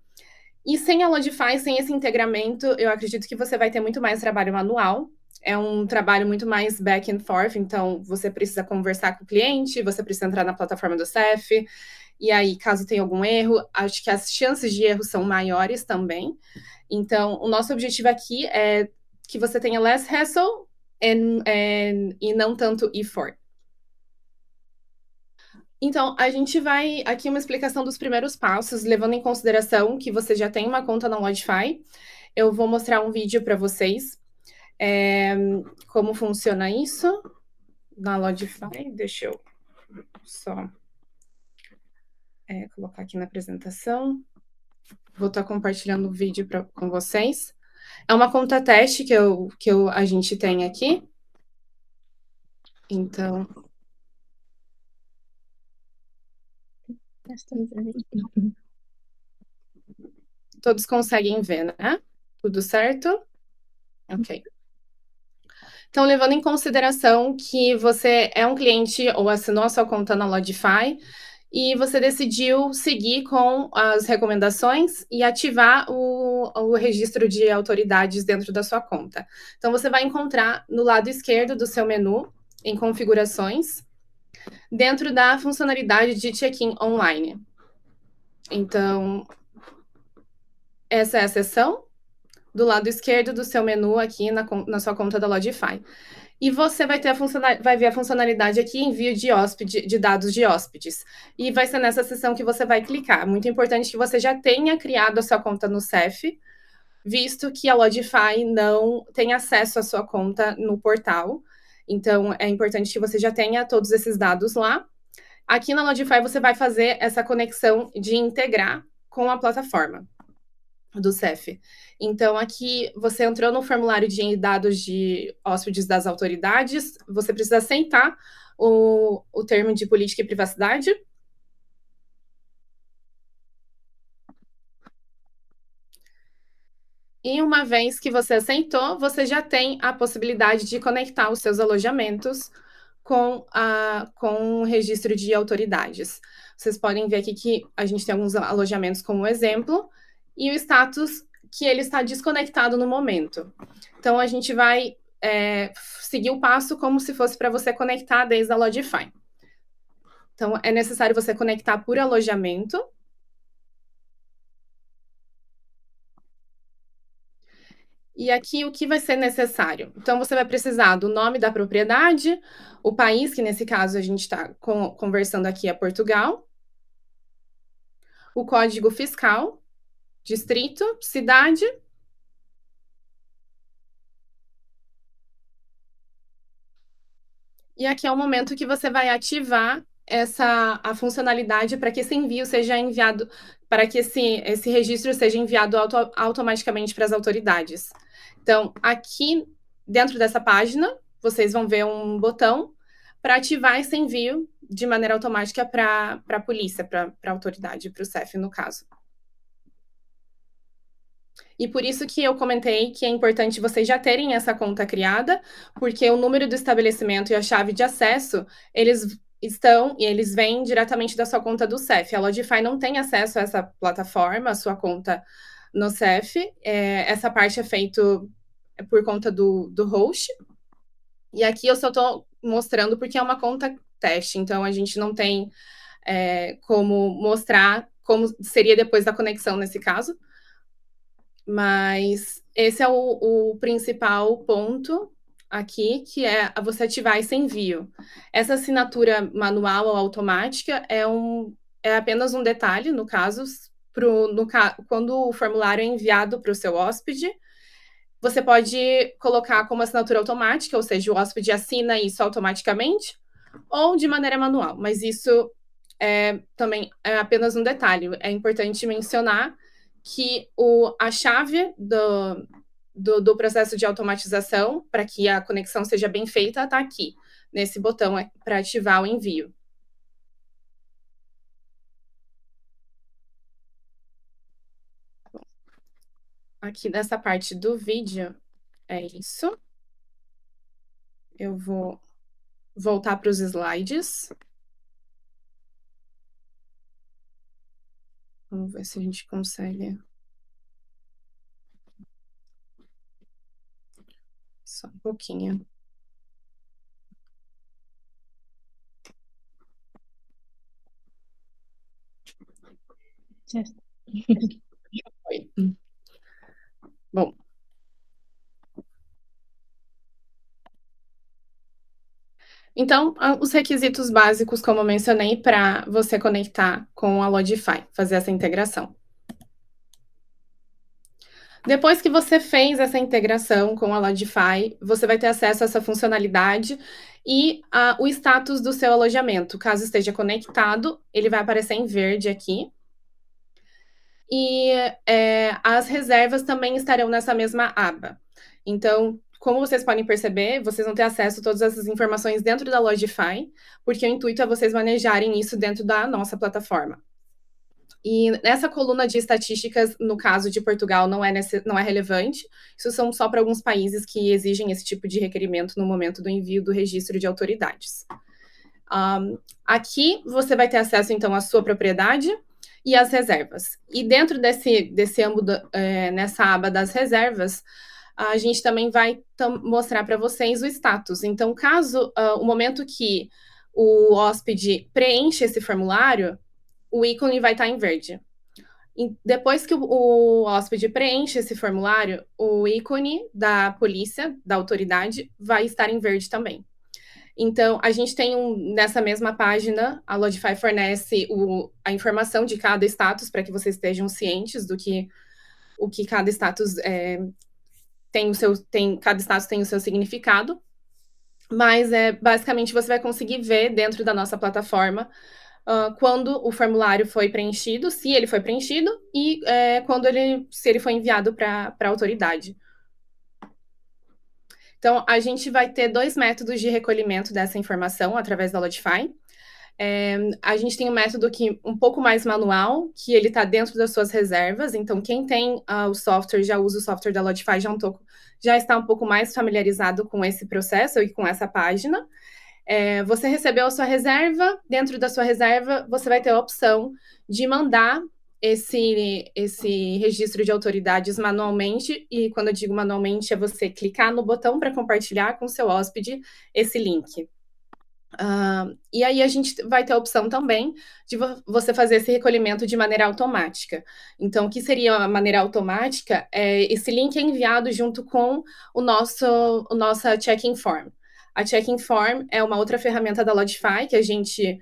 [SPEAKER 3] E sem a Lodify, sem esse integramento, eu acredito que você vai ter muito mais trabalho manual. É um trabalho muito mais back and forth, então você precisa conversar com o cliente, você precisa entrar na plataforma do CEF, e aí, caso tenha algum erro, acho que as chances de erro são maiores também. Então, o nosso objetivo aqui é que você tenha less hassle e não tanto effort. Então, a gente vai aqui uma explicação dos primeiros passos, levando em consideração que você já tem uma conta na Lodify. Eu vou mostrar um vídeo para vocês, como funciona isso na Lodify. Deixa eu só colocar aqui na apresentação. Vou estar compartilhando o vídeo com vocês. É uma conta teste que a gente tem aqui. Então,
[SPEAKER 1] Já estamos a ver.
[SPEAKER 3] todos conseguem ver, né? Tudo certo? Ok. Então, levando em consideração que você é um cliente ou assinou a sua conta na Lodify e você decidiu seguir com as recomendações e ativar o registro de autoridades dentro da sua conta. Então, você vai encontrar no lado esquerdo do seu menu, em configurações, dentro da funcionalidade de check-in online. Então, essa é a seção do lado esquerdo do seu menu aqui na sua conta da Lodify. E você vai ver a funcionalidade aqui, envio de dados de hóspedes. E vai ser nessa seção que você vai clicar. Muito importante que você já tenha criado a sua conta no CEF, visto que a Lodify não tem acesso à sua conta no portal. Então, é importante que você já tenha todos esses dados lá. Aqui na Lodify, você vai fazer essa conexão de integrar com a plataforma do CEF. Então, aqui, você entrou no formulário de dados de hóspedes das autoridades, você precisa aceitar o termo de política e privacidade. E uma vez que você aceitou, você já tem a possibilidade de conectar os seus alojamentos com o registro de autoridades. Vocês podem ver aqui que a gente tem alguns alojamentos como exemplo, e o status que ele está desconectado no momento. Então, a gente vai seguir o passo como se fosse para você conectar desde a Lodify. Então, é necessário você conectar por alojamento. E aqui, o que vai ser necessário? Então, você vai precisar do nome da propriedade, o país, que nesse caso a gente está conversando aqui é Portugal, o código fiscal, distrito, cidade. E aqui é o momento que você vai ativar a funcionalidade para que esse envio seja enviado, para que esse registro seja enviado automaticamente para as autoridades. Então, aqui dentro dessa página, vocês vão ver um botão para ativar esse envio de maneira automática para a polícia, para a autoridade, para o CEF, no caso. E por isso que eu comentei que é importante vocês já terem essa conta criada, porque o número do estabelecimento e a chave de acesso, eles vêm diretamente da sua conta do CEF. A Lodify não tem acesso a essa plataforma, a sua conta no CEF. Essa parte é feito por conta do host. E aqui eu só estou mostrando porque é uma conta teste, então a gente não tem como mostrar como seria depois da conexão nesse caso. Mas esse é o principal ponto aqui, que é você ativar esse envio. Essa assinatura manual ou automática é apenas um detalhe, no caso, quando o formulário é enviado para o seu hóspede, você pode colocar como assinatura automática, ou seja, o hóspede assina isso automaticamente, ou de maneira manual, mas isso também é apenas um detalhe. É importante mencionar que a chave do processo de automatização, para que a conexão seja bem feita, está aqui, nesse botão para ativar o envio. Aqui nessa parte do vídeo, é isso. Eu vou voltar para os slides. Vamos ver se a gente consegue. Só um pouquinho. Oi. Bom. Então, os requisitos básicos, como eu mencionei, para você conectar com a Lodify, fazer essa integração. Depois que você fez essa integração com a Lodify, você vai ter acesso a essa funcionalidade e o status do seu alojamento. Caso esteja conectado, ele vai aparecer em verde aqui. E as reservas também estarão nessa mesma aba. Então, como vocês podem perceber, vocês vão ter acesso a todas essas informações dentro da Lodify, porque o intuito é vocês manejarem isso dentro da nossa plataforma. E nessa coluna de estatísticas, no caso de Portugal, não é relevante. Isso são só para alguns países que exigem esse tipo de requerimento no momento do envio do registro de autoridades. Aqui você vai ter acesso, então, à sua propriedade e às reservas. E dentro desse âmbito, nessa aba das reservas, a gente também vai mostrar para vocês o status. Então, caso o momento que o hóspede preenche esse formulário, o ícone vai estar em verde. E depois que o hóspede preenche esse formulário, o ícone da polícia, da autoridade, vai estar em verde também. Então, a gente tem nessa mesma página, a Lodify fornece a informação de cada status para que vocês estejam cientes do que cada status cada status tem o seu significado. Mas basicamente você vai conseguir ver dentro da nossa plataforma quando o formulário foi preenchido, se ele foi preenchido, e se ele foi enviado para a autoridade. Então, a gente vai ter 2 métodos de recolhimento dessa informação através da Lodify. A gente tem um método um pouco mais manual, que ele está dentro das suas reservas. Então, quem tem o software, já usa o software da Lodify, já está um pouco mais familiarizado com esse processo e com essa página. Você recebeu a sua reserva, dentro da sua reserva, você vai ter a opção de mandar esse registro de autoridades manualmente, e quando eu digo manualmente, é você clicar no botão para compartilhar com o seu hóspede esse link. E aí a gente vai ter a opção também de você fazer esse recolhimento de maneira automática. Então, o que seria a maneira automática? Esse link é enviado junto com o nossa check-in form. A check-in form é uma outra ferramenta da Lodify que a gente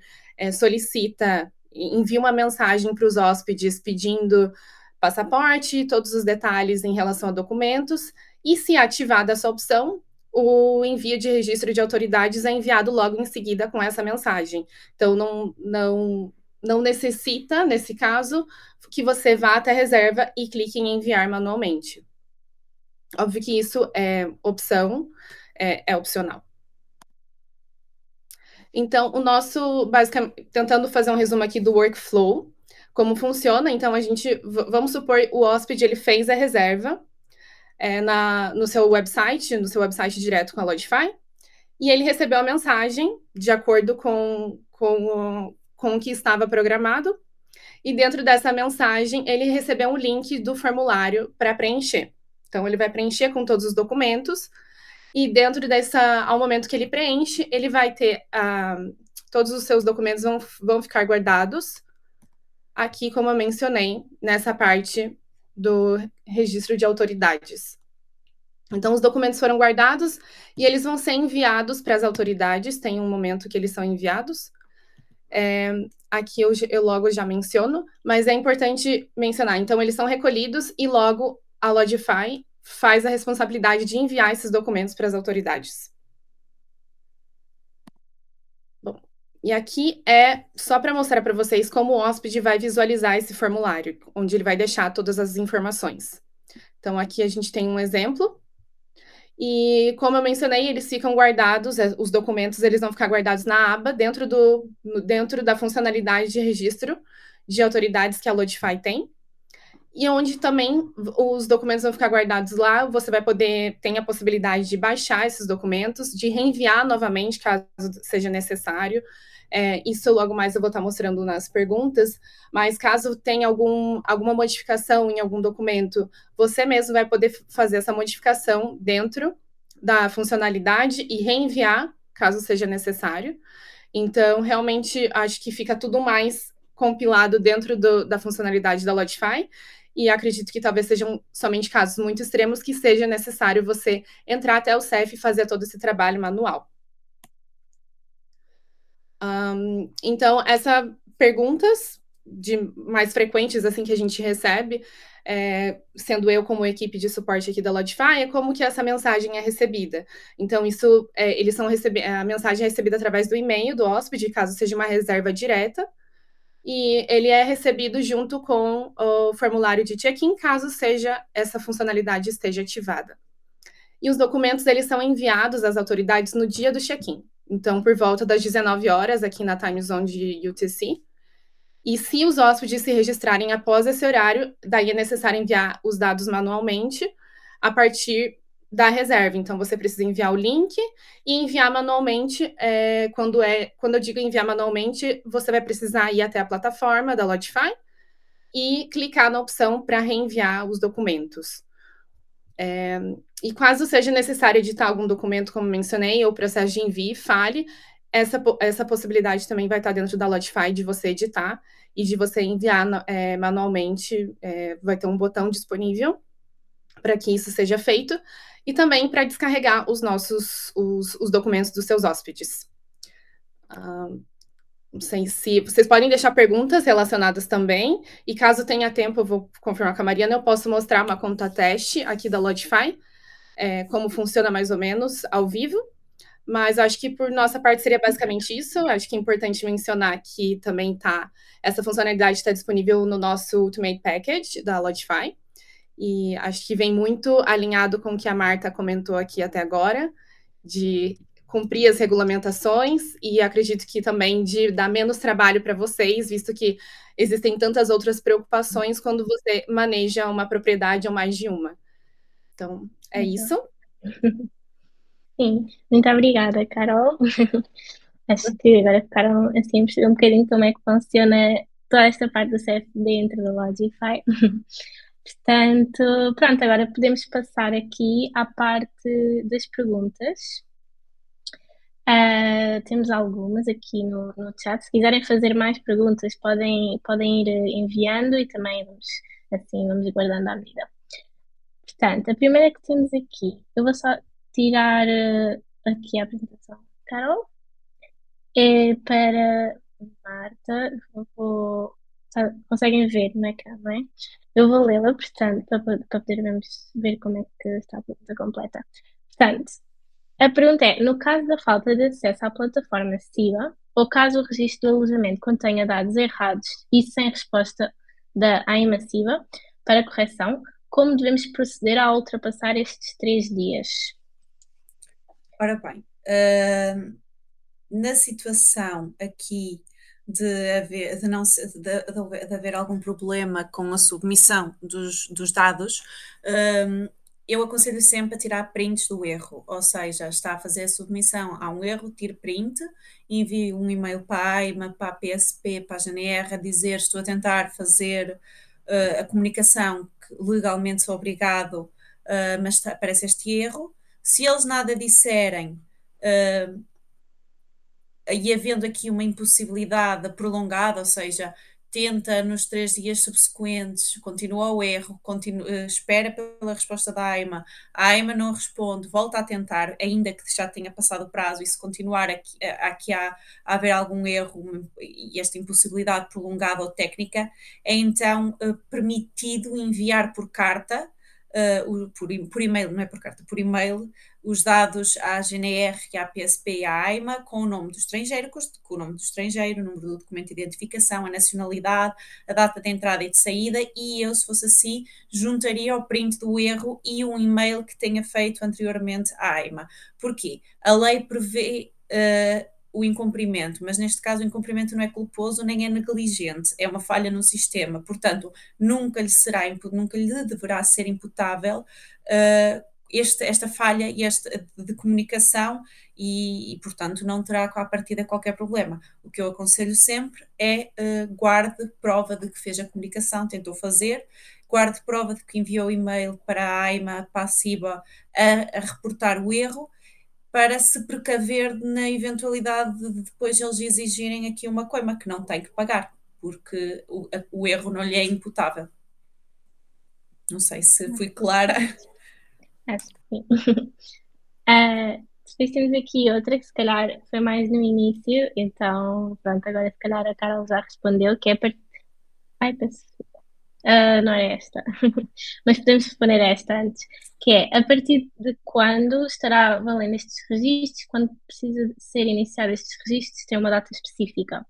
[SPEAKER 3] solicita, envia uma mensagem para os hóspedes pedindo passaporte, todos os detalhes em relação a documentos, e se ativada essa opção, o envio de registro de autoridades é enviado logo em seguida com essa mensagem. Então, não necessita, nesse caso, que você vá até a reserva e clique em enviar manualmente. Óbvio que isso é opção, é opcional. Então, basicamente, tentando fazer um resumo aqui do workflow, como funciona. Então, vamos supor, o hóspede, ele fez a reserva no seu website direto com a Lodify, e ele recebeu a mensagem de acordo com o que estava programado, e dentro dessa mensagem, ele recebeu um link do formulário para preencher. Então, ele vai preencher com todos os documentos, e ao momento que ele preenche, ele vai ter todos os seus documentos vão ficar guardados aqui, como eu mencionei, nessa parte do registro de autoridades. Então, os documentos foram guardados e eles vão ser enviados para as autoridades. Tem um momento que eles são enviados. Aqui eu logo já menciono, mas é importante mencionar. Então, eles são recolhidos e logo a Lodify faz a responsabilidade de enviar esses documentos para as autoridades. Bom, e aqui é só para mostrar para vocês como o hóspede vai visualizar esse formulário, onde ele vai deixar todas as informações. Então, aqui a gente tem um exemplo. E, como eu mencionei, eles ficam guardados, os documentos eles vão ficar guardados na aba dentro da funcionalidade de registro de autoridades que a Lodify tem. E onde também os documentos vão ficar guardados lá, você tem a possibilidade de baixar esses documentos, de reenviar novamente, caso seja necessário. Isso logo mais eu vou estar mostrando nas perguntas, mas caso tenha alguma modificação em algum documento, você mesmo vai poder fazer essa modificação dentro da funcionalidade e reenviar, caso seja necessário. Então, realmente, acho que fica tudo mais compilado dentro da funcionalidade da Lodify, e acredito que talvez sejam somente casos muito extremos que seja necessário você entrar até o CEF e fazer todo esse trabalho manual. Então, essas perguntas mais frequentes assim que a gente recebe, sendo eu como equipe de suporte aqui da Lodify, é como que essa mensagem é recebida. Então, a mensagem é recebida através do e-mail do hóspede, caso seja uma reserva direta, e ele é recebido junto com o formulário de check-in, caso essa funcionalidade esteja ativada. E os documentos, eles são enviados às autoridades no dia do check-in. Então, por volta das 19 horas, aqui na time zone de UTC. E se os hóspedes se registrarem após esse horário, daí é necessário enviar os dados manualmente a partir da reserva. Então, você precisa enviar o link e enviar manualmente. Quando eu digo enviar manualmente, você vai precisar ir até a plataforma da Lodify e clicar na opção para reenviar os documentos. E caso seja necessário editar algum documento, como mencionei, ou processo de envio falhe, essa possibilidade também vai estar dentro da Lodify de você editar e de você enviar manualmente. Vai ter um botão disponível para que isso seja feito, e também para descarregar os documentos dos seus hóspedes. Não sei se vocês podem deixar perguntas relacionadas também, e caso tenha tempo, eu vou confirmar com a Mariana, eu posso mostrar uma conta teste aqui da Lodify, como funciona mais ou menos ao vivo, mas acho que por nossa parte seria basicamente isso. Acho que é importante mencionar que também essa funcionalidade está disponível no nosso Ultimate Package da Lodify, e acho que vem muito alinhado com o que a Marta comentou aqui até agora, de cumprir as regulamentações, e acredito que também de dar menos trabalho para vocês, visto que existem tantas outras preocupações quando você maneja uma propriedade ou mais de uma. Então, é isso.
[SPEAKER 1] Sim, muito obrigada, Carol. Acho que agora ficaram assim a perceber um bocadinho como é que funciona toda esta parte do CF dentro do Lodify. Portanto, pronto, agora podemos passar aqui à parte das perguntas. Temos algumas aqui no chat. Se quiserem fazer mais perguntas, podem ir enviando, e também vamos guardando à medida. Portanto, a primeira que temos aqui, eu vou só tirar aqui a apresentação. Carol? É para Marta. Conseguem ver no ecrã, não é? Eu vou lê-la, portanto, para podermos ver como é que está a pergunta completa. Portanto, a pergunta é: no caso da falta de acesso à plataforma SIBA, ou caso o registro do alojamento contenha dados errados e sem resposta da AIMA SIBA para correção, como devemos proceder a ultrapassar estes 3 dias?
[SPEAKER 2] Ora bem, na situação aqui de haver, de não, de haver algum problema com a submissão dos dados, eu aconselho sempre a tirar prints do erro, ou seja, está a fazer a submissão, há um erro, tire print, envie um e-mail para a AIMA, para a PSP, para a GNR, a dizer estou a tentar fazer a comunicação que legalmente sou obrigado, mas aparece este erro. Se eles nada disserem, e havendo aqui uma impossibilidade prolongada, ou seja, tenta nos 3 dias subsequentes, continua o erro, espera pela resposta da AIMA, a AIMA não responde, volta a tentar, ainda que já tenha passado o prazo, e se continuar aqui a haver algum erro e esta impossibilidade prolongada ou técnica, é então permitido enviar por carta, por e-mail, não é por carta, por e-mail, os dados à GNR, à PSP e à AIMA com o nome do estrangeiro, com o nome do estrangeiro, o número do documento de identificação, a nacionalidade, a data de entrada e de saída, e eu, se fosse assim, juntaria o print do erro e um e-mail que tenha feito anteriormente à AIMA. Porquê? A lei prevê o incumprimento, mas neste caso o incumprimento não é culposo nem é negligente, é uma falha no sistema, portanto, nunca lhe deverá ser imputável esta falha de comunicação e, portanto, não terá à partida qualquer problema. O que eu aconselho sempre é guarde prova de que fez a comunicação, tentou fazer, guarde prova de que enviou e-mail para a AIMA, para a SIBA, a reportar o erro, para se precaver na eventualidade de depois eles exigirem aqui uma coima que não tem que pagar, porque o erro não lhe é imputável. Não sei se fui clara.
[SPEAKER 1] Acho que sim. Depois temos aqui outra que se calhar foi mais no início, então pronto, agora se calhar a Carol já respondeu, que é Ai, peço desculpa. Não é esta, mas podemos responder esta antes, que é a partir de quando estará valendo estes registros, quando precisa de ser iniciado estes registros, tem uma data específica.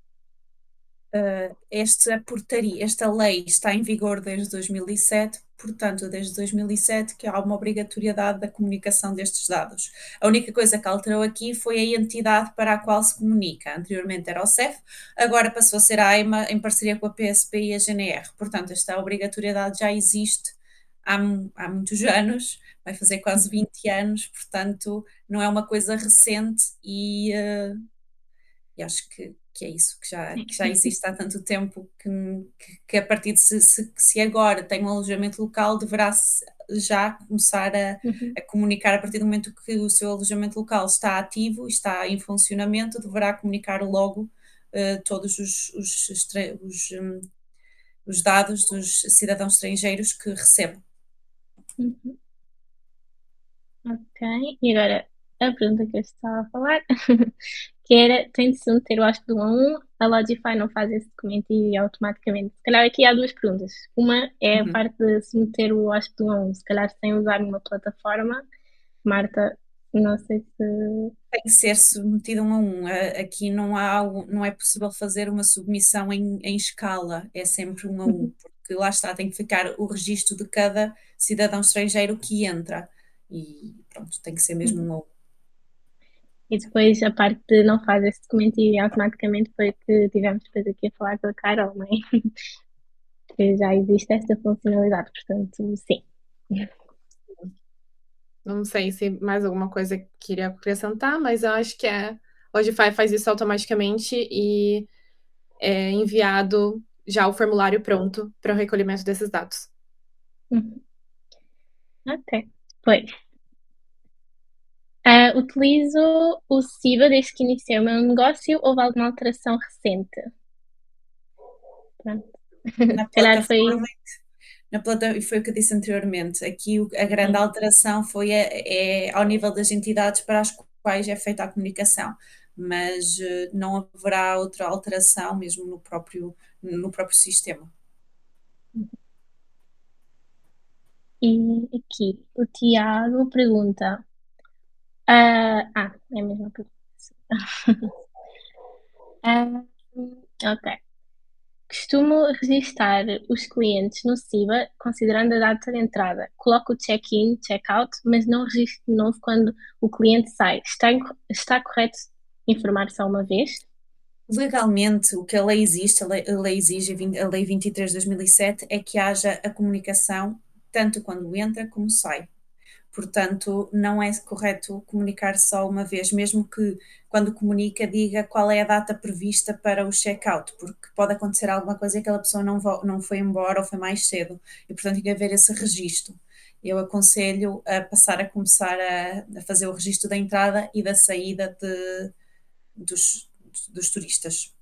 [SPEAKER 2] Esta lei está em vigor desde 2007, portanto, desde 2007 que há uma obrigatoriedade da comunicação destes dados. A única coisa que alterou aqui foi a entidade para a qual se comunica. Anteriormente era o CEF, agora passou a ser a AIMA em parceria com a PSP e a GNR. Portanto, esta obrigatoriedade já existe há muitos anos, vai fazer quase 20 anos, portanto, não é uma coisa recente e acho que é isso, que já existe há tanto tempo que a partir de se agora tem um alojamento local, deverá já começar a comunicar a partir do momento que o seu alojamento local está ativo e está em funcionamento, deverá comunicar logo todos os dados dos cidadãos estrangeiros que recebe.
[SPEAKER 1] Uhum. Ok, e agora a pergunta que eu estava a falar, que era, tem de submeter o hóspede 1 a 1, a Logify não faz esse documento e automaticamente. Se calhar aqui há duas perguntas. Uma é a parte de submeter o hóspede 1 a 1, se calhar sem usar nenhuma plataforma. Marta, não sei se...
[SPEAKER 2] Tem que ser submetido 1 a 1. Aqui não é possível fazer uma submissão em escala, é sempre 1 a 1, porque lá está, tem que ficar o registro de cada cidadão estrangeiro que entra. E pronto, tem que ser mesmo 1 a 1.
[SPEAKER 1] E depois a parte de não faz esse documento e automaticamente foi que tivemos depois aqui a falar com a Carol, não é? Que já existe esta funcionalidade, portanto, sim.
[SPEAKER 3] Não sei se mais alguma coisa queria acrescentar, mas eu acho que a Logify faz isso automaticamente e é enviado já o formulário pronto para o recolhimento desses dados.
[SPEAKER 1] Ok, pois. Utilizo o SIBA desde que iniciei o meu negócio. Houve alguma alteração recente? Pronto.
[SPEAKER 2] Na
[SPEAKER 1] Se calhar foi.
[SPEAKER 2] plataforma, foi o que eu disse anteriormente, aqui a grande alteração foi ao nível das entidades para as quais é feita a comunicação, mas não haverá outra alteração mesmo no próprio sistema.
[SPEAKER 1] E aqui o Tiago pergunta. É a mesma pergunta. Ah, ok. Costumo registar os clientes no SIBA considerando a data de entrada. Coloco o check-in, check-out, mas não registro de novo quando o cliente sai. Está correto informar só uma vez?
[SPEAKER 2] Legalmente, o que a lei existe, a lei exige, a Lei 23 de 2007, é que haja a comunicação tanto quando entra como sai. Portanto, não é correto comunicar só uma vez, mesmo que quando comunica diga qual é a data prevista para o check-out, porque pode acontecer alguma coisa e aquela pessoa não foi embora ou foi mais cedo, e portanto tem que haver esse registro. Eu aconselho a passar a começar a fazer o registro da entrada e da saída dos, dos turistas.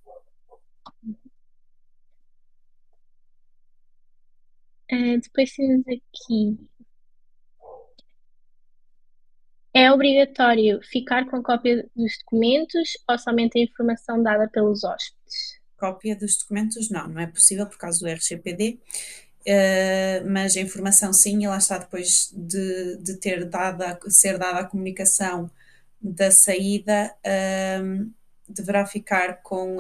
[SPEAKER 1] Depois temos aqui. É obrigatório ficar com cópia dos documentos ou somente a informação dada pelos hóspedes?
[SPEAKER 2] Cópia dos documentos, não é possível por causa do RGPD, mas a informação sim, e lá está depois de ser dada a comunicação da saída, deverá ficar com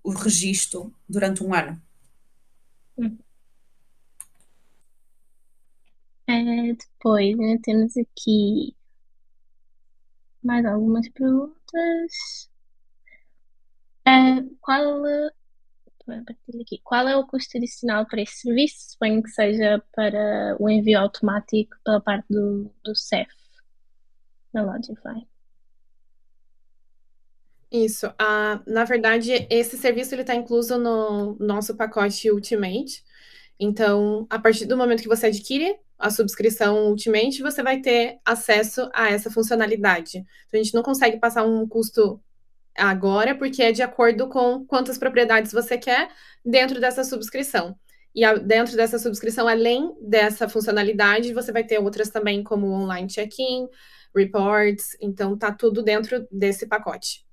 [SPEAKER 2] o registro durante um ano.
[SPEAKER 1] Hum. Depois, né, temos aqui mais algumas perguntas. Qual, a partir daqui, qual é o custo adicional para este serviço? Suponho que seja para o envio automático pela parte do CEF, da Logify.
[SPEAKER 3] Isso. Na verdade, esse serviço ele está incluso no nosso pacote Ultimate. Então, a partir do momento que você adquire a subscrição Ultimate, você vai ter acesso a essa funcionalidade. Então, a gente não consegue passar um custo agora, porque é de acordo com quantas propriedades você quer dentro dessa subscrição. E dentro dessa subscrição, além dessa funcionalidade, você vai ter outras também, como online check-in, reports. Então, tá tudo dentro desse pacote.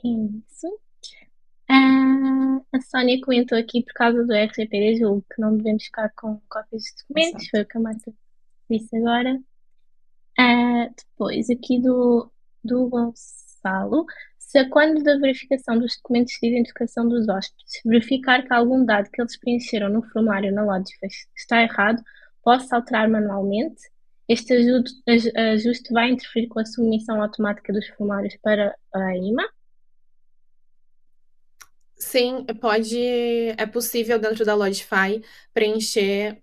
[SPEAKER 1] Isso. A Sónia comentou aqui por causa do RGPD, julgo que não devemos ficar com cópias de documentos,
[SPEAKER 2] Exato.
[SPEAKER 1] foi o que a Marta disse agora. Depois, aqui do Gonçalo, se quando da verificação dos documentos de identificação dos hóspedes verificar que algum dado que eles preencheram no formulário na Logify está errado, posso alterar manualmente? Este ajuste vai interferir com a submissão automática dos formulários para a IMA?
[SPEAKER 3] Sim, pode, é possível dentro da Logify preencher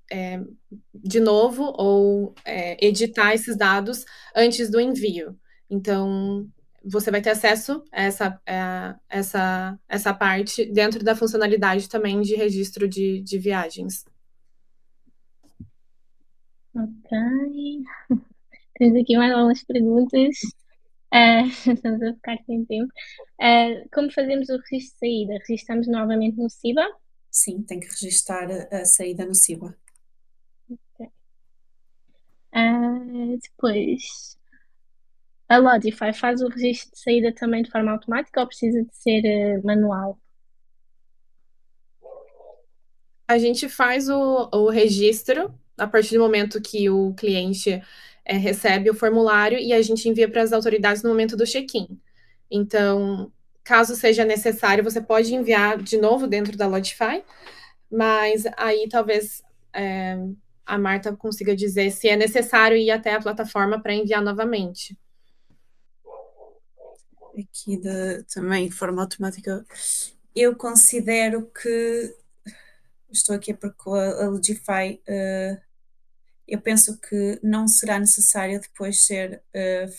[SPEAKER 3] de novo ou editar esses dados antes do envio. Então, você vai ter acesso a essa parte dentro da funcionalidade também de registro de viagens.
[SPEAKER 1] Ok. Temos aqui mais algumas perguntas. Estamos a ficar sem tempo. Como fazemos o registro de saída? Registramos novamente no SIBA?
[SPEAKER 2] Sim, tem que registar a saída no SIBA.
[SPEAKER 1] Depois, a Lodify faz o registro de saída também de forma automática ou precisa de ser manual?
[SPEAKER 3] A gente faz o registro a partir do momento que o cliente recebe o formulário e a gente envia para as autoridades no momento do check-in. Então, caso seja necessário, você pode enviar de novo dentro da Lodify, mas aí talvez a Marta consiga dizer se é necessário ir até a plataforma para enviar novamente.
[SPEAKER 2] Aqui também de forma automática, eu considero que estou aqui porque a Logify, eu penso que não será necessário depois ser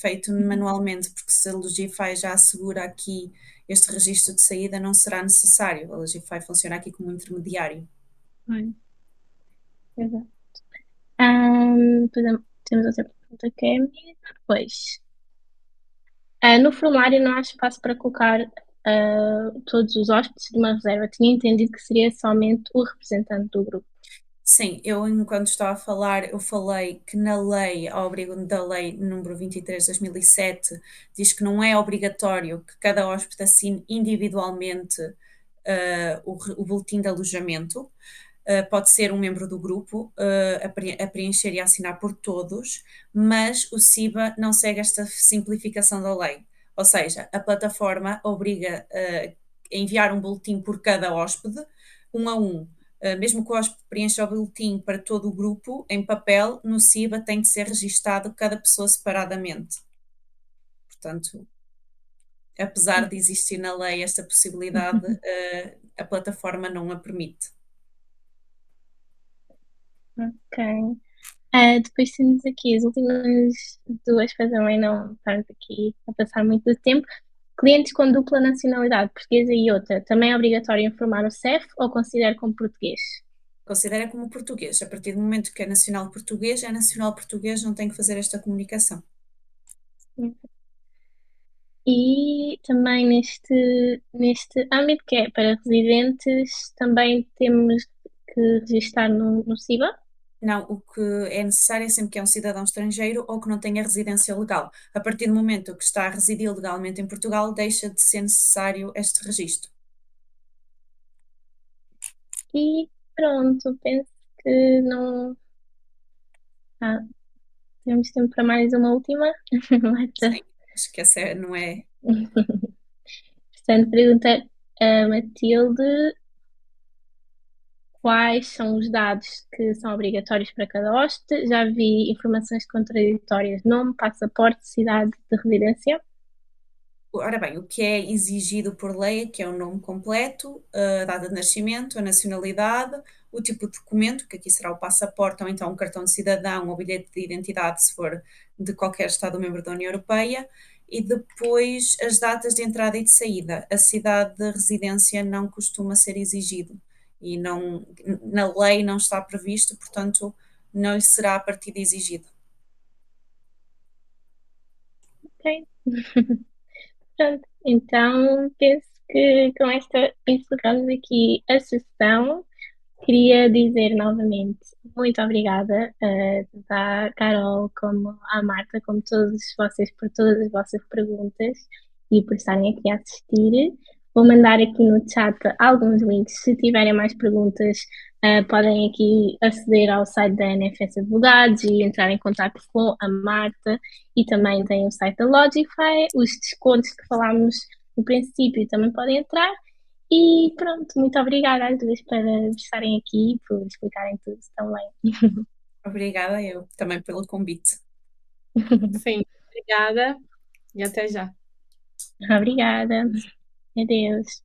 [SPEAKER 2] feito manualmente, porque se a Logify já assegura aqui este registro de saída, não será necessário. A Logify funciona aqui como intermediário.
[SPEAKER 1] Exato. Temos outra pergunta que é a minha. Depois, no formulário não há espaço para colocar todos os hóspedes de uma reserva. Tinha entendido que seria somente o representante do grupo.
[SPEAKER 2] Sim, eu enquanto estava a falar, eu falei que na lei, ao abrigo da lei número 23 de 2007, diz que não é obrigatório que cada hóspede assine individualmente o boletim de alojamento. Pode ser um membro do grupo a preencher e a assinar por todos, mas o SIBA não segue esta simplificação da lei. Ou seja, a plataforma obriga a enviar um boletim por cada hóspede, um a um. Mesmo que o hóspede preencha o boletim para todo o grupo, em papel, no SIBA tem de ser registado cada pessoa separadamente. Portanto, apesar de existir na lei esta possibilidade, a plataforma não a permite.
[SPEAKER 1] Ok. Depois temos aqui as últimas duas, para também não estarmos aqui a passar muito do tempo. Clientes com dupla nacionalidade, portuguesa e outra, também é obrigatório informar o CEF ou considera como português?
[SPEAKER 2] Considera como português. A partir do momento que é nacional português, não tem que fazer esta comunicação.
[SPEAKER 1] E também neste âmbito, que é para residentes, também temos que registar no SIBA.
[SPEAKER 2] Não, o que é necessário é sempre que é um cidadão estrangeiro ou que não tenha residência legal. A partir do momento que está a residir legalmente em Portugal, deixa de ser necessário este registro.
[SPEAKER 1] E pronto, penso que não. Ah, temos tempo para mais uma última. Marta.
[SPEAKER 2] Sim, acho que essa não é.
[SPEAKER 1] Portanto, pergunta a Matilde quais são os dados que são obrigatórios para cada hóspede. Já vi informações contraditórias: nome, passaporte, cidade de residência.
[SPEAKER 2] Ora bem, o que é exigido por lei, que é o nome completo, a data de nascimento, a nacionalidade, o tipo de documento, que aqui será o passaporte ou então um cartão de cidadão ou bilhete de identidade, se for de qualquer Estado-membro da União Europeia, e depois as datas de entrada e de saída. A cidade de residência não costuma ser exigido e não, na lei não está previsto, portanto, não lhe será a partida exigido.
[SPEAKER 1] Ok. Pronto, então penso que com esta encerramos aqui a sessão. Queria dizer novamente muito obrigada, tanto à Carol como à Marta, como todos vocês, por todas as vossas perguntas e por estarem aqui a assistir. Vou mandar aqui no chat alguns links. Se tiverem mais perguntas, podem aqui aceder ao site da NFS Advogados e entrar em contato com a Marta. E também tem o site da Logify. Os descontos que falámos no princípio também podem entrar. E pronto, muito obrigada às duas por estarem aqui e por explicarem tudo também.
[SPEAKER 2] Obrigada eu também pelo convite.
[SPEAKER 3] Sim, obrigada e até já.
[SPEAKER 1] Obrigada. Adeus.